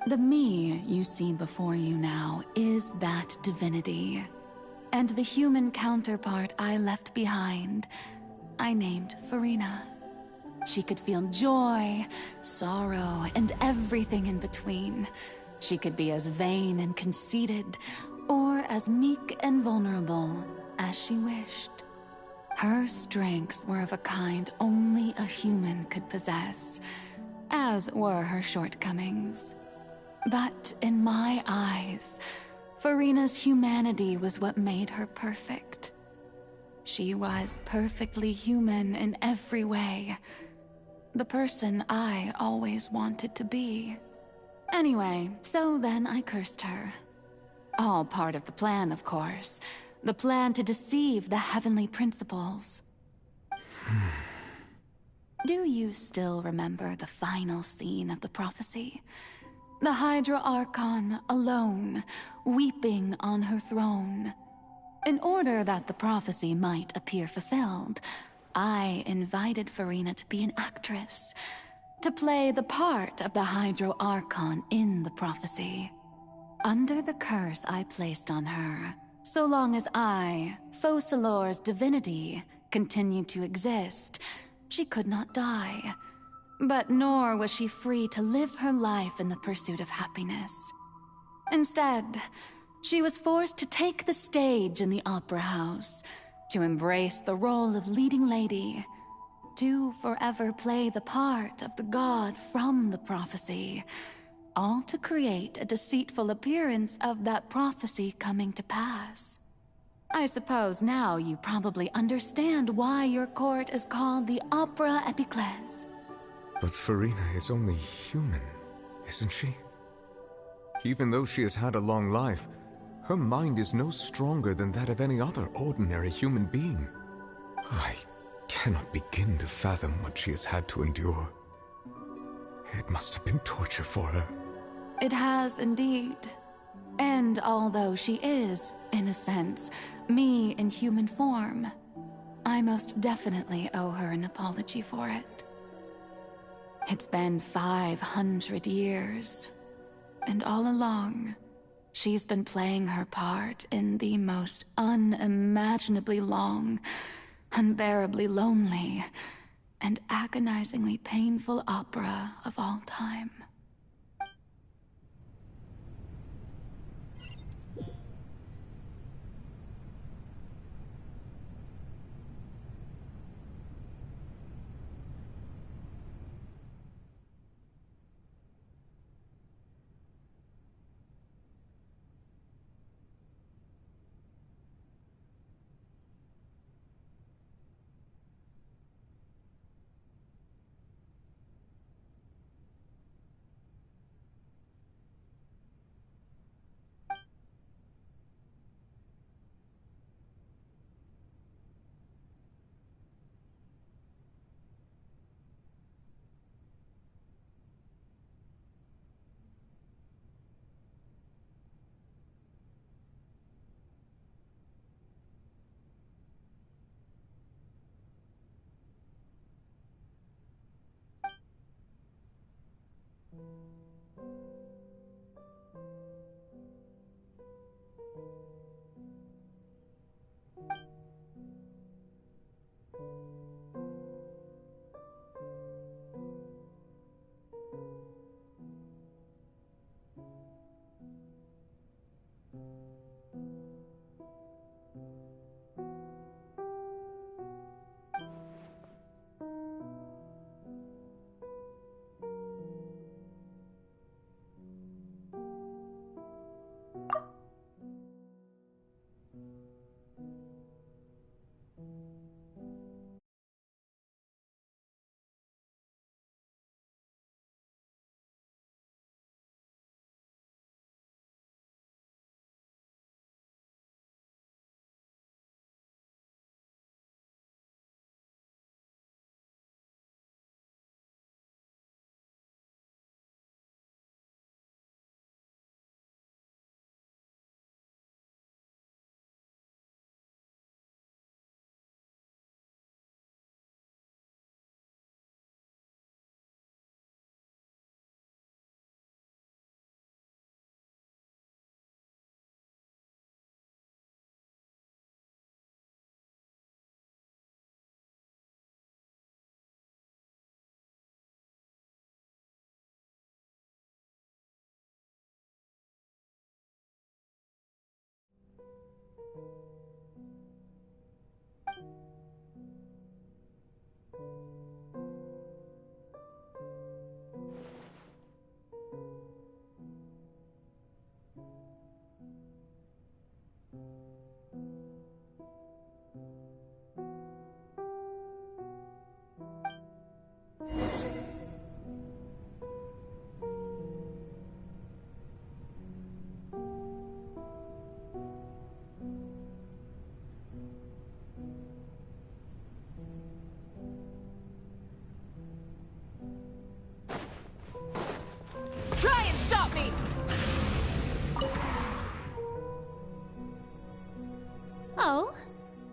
The me you see before you now is that divinity, and the human counterpart I left behind, I named Farina. She could feel joy, sorrow, and everything in between. She could be as vain and conceited, or as meek and vulnerable as she wished. Her strengths were of a kind only a human could possess, as were her shortcomings. But in my eyes, Farina's humanity was what made her perfect. She was perfectly human in every way. The person I always wanted to be. Anyway, so then I cursed her. All part of the plan, of course. The plan to deceive the heavenly principles. Do you still remember the final scene of the prophecy? The Hydra Archon alone, weeping on her throne. In order that the prophecy might appear fulfilled, I invited Farina to be an actress, to play the part of the Hydro Archon in the prophecy. Under the curse I placed on her, so long as I, Focalor's divinity, continued to exist, she could not die. But nor was she free to live her life in the pursuit of happiness. Instead, she was forced to take the stage in the opera house, to embrace the role of leading lady, to forever play the part of the god from the prophecy, all to create a deceitful appearance of that prophecy coming to pass. I suppose now you probably understand why your court is called the Opera Epiclese. But Farina is only human, isn't she? Even though she has had a long life, her mind is no stronger than that of any other ordinary human being. I cannot begin to fathom what she has had to endure. It must have been torture for her. It has indeed. And although she is, in a sense, me in human form, I most definitely owe her an apology for it. It's been 500 years, and all along, she's been playing her part in the most unimaginably long, unbearably lonely, and agonizingly painful opera of all time. Try and stop me! Oh?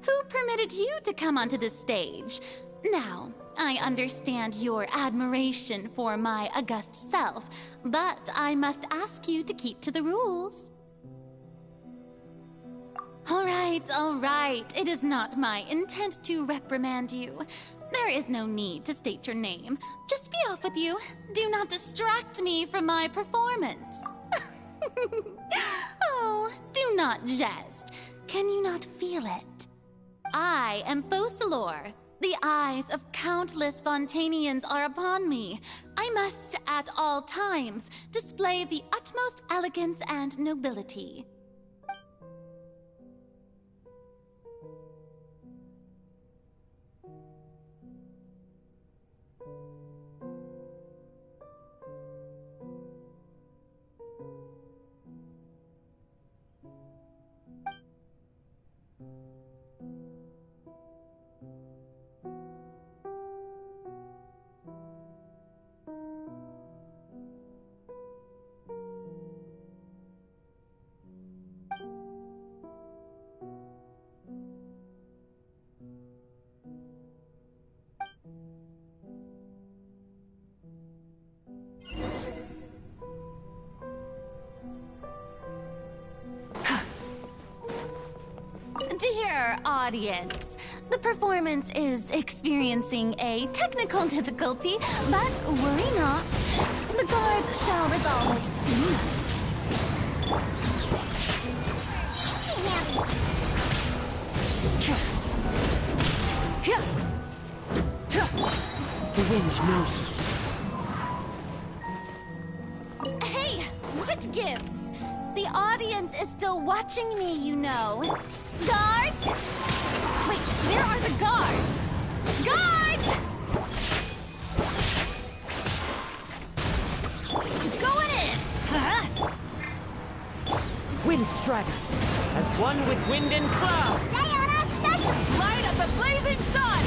Who permitted you to come onto this stage? Now, I understand your admiration for my august self, but I must ask you to keep to the rules. All right. It is not my intent to reprimand you. There is no need to state your name. Just be off with you. Do not distract me from my performance. Oh, do not jest. Can you not feel it? I am Focalor. The eyes of countless Fontanians are upon me. I must, at all times, display the utmost elegance and nobility. Dear audience, the performance is experiencing a technical difficulty, but worry not. The guards shall resolve it soon. The wind knows me. Hey, what gives? The audience is still watching me, you know. Guards! Wait, where are the guards? Guards! Going in! Huh? Wind Strider, as one with wind and cloud. Light up the blazing sun!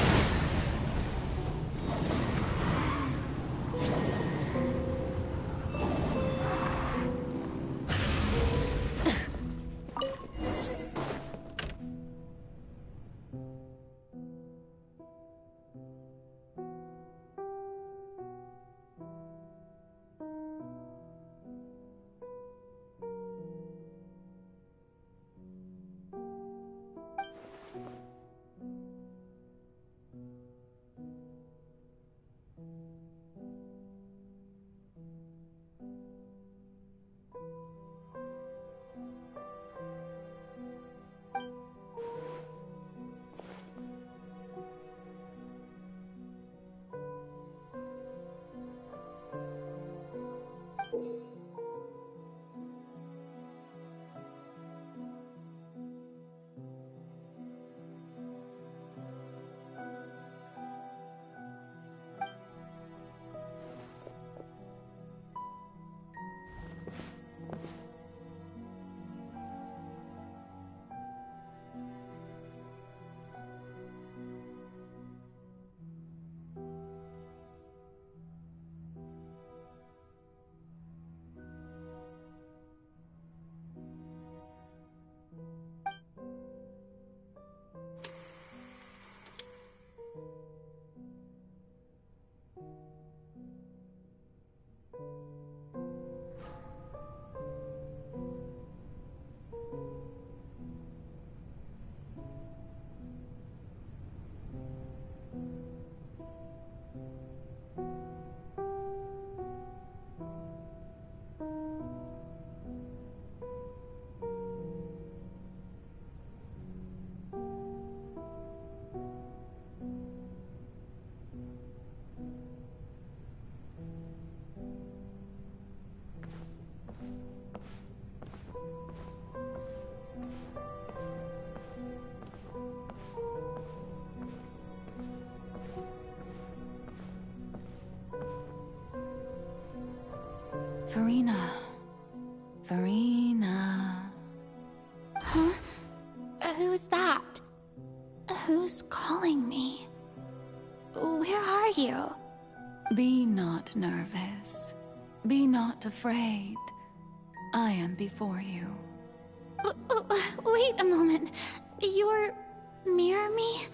Farina. Huh? Who's that? Who's calling me? Where are you? Be not nervous. Be not afraid. I am before you. Wait a moment. You're... Mirror me?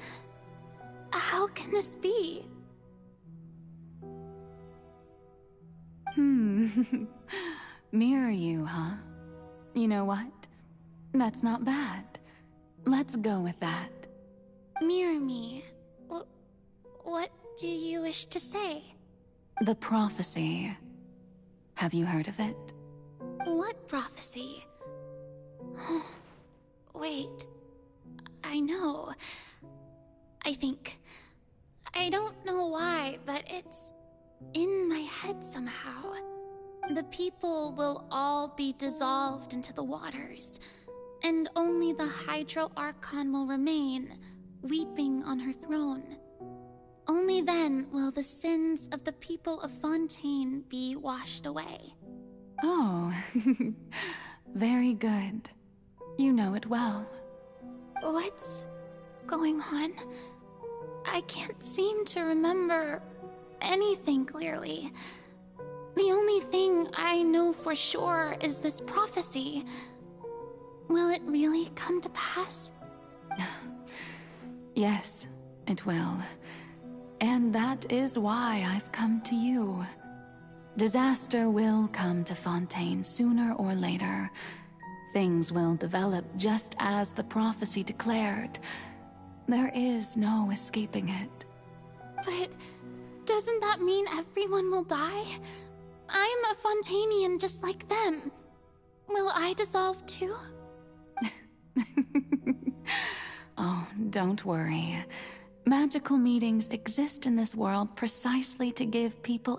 How can this be? Mirror you, huh? You know what? That's not bad. Let's go with that. Mirror me. What do you wish to say? The prophecy. Have you heard of it? What prophecy? Wait. I know. I think. I don't know why, but it's in my head somehow. The people will all be dissolved into the waters, and only the Hydro Archon will remain, weeping on her throne. Only then will the sins of the people of Fontaine be washed away. Oh, very good. You know it well. What's going on? I can't seem to remember anything clearly. The only thing I know for sure is this prophecy. Will it really come to pass? Yes, it will. And that is why I've come to you. Disaster will come to Fontaine sooner or later. Things will develop just as the prophecy declared. There is no escaping it. But doesn't that mean everyone will die? I'm a Fontainian just like them. Will I dissolve too? Oh, don't worry. Magical meetings exist in this world precisely to give people a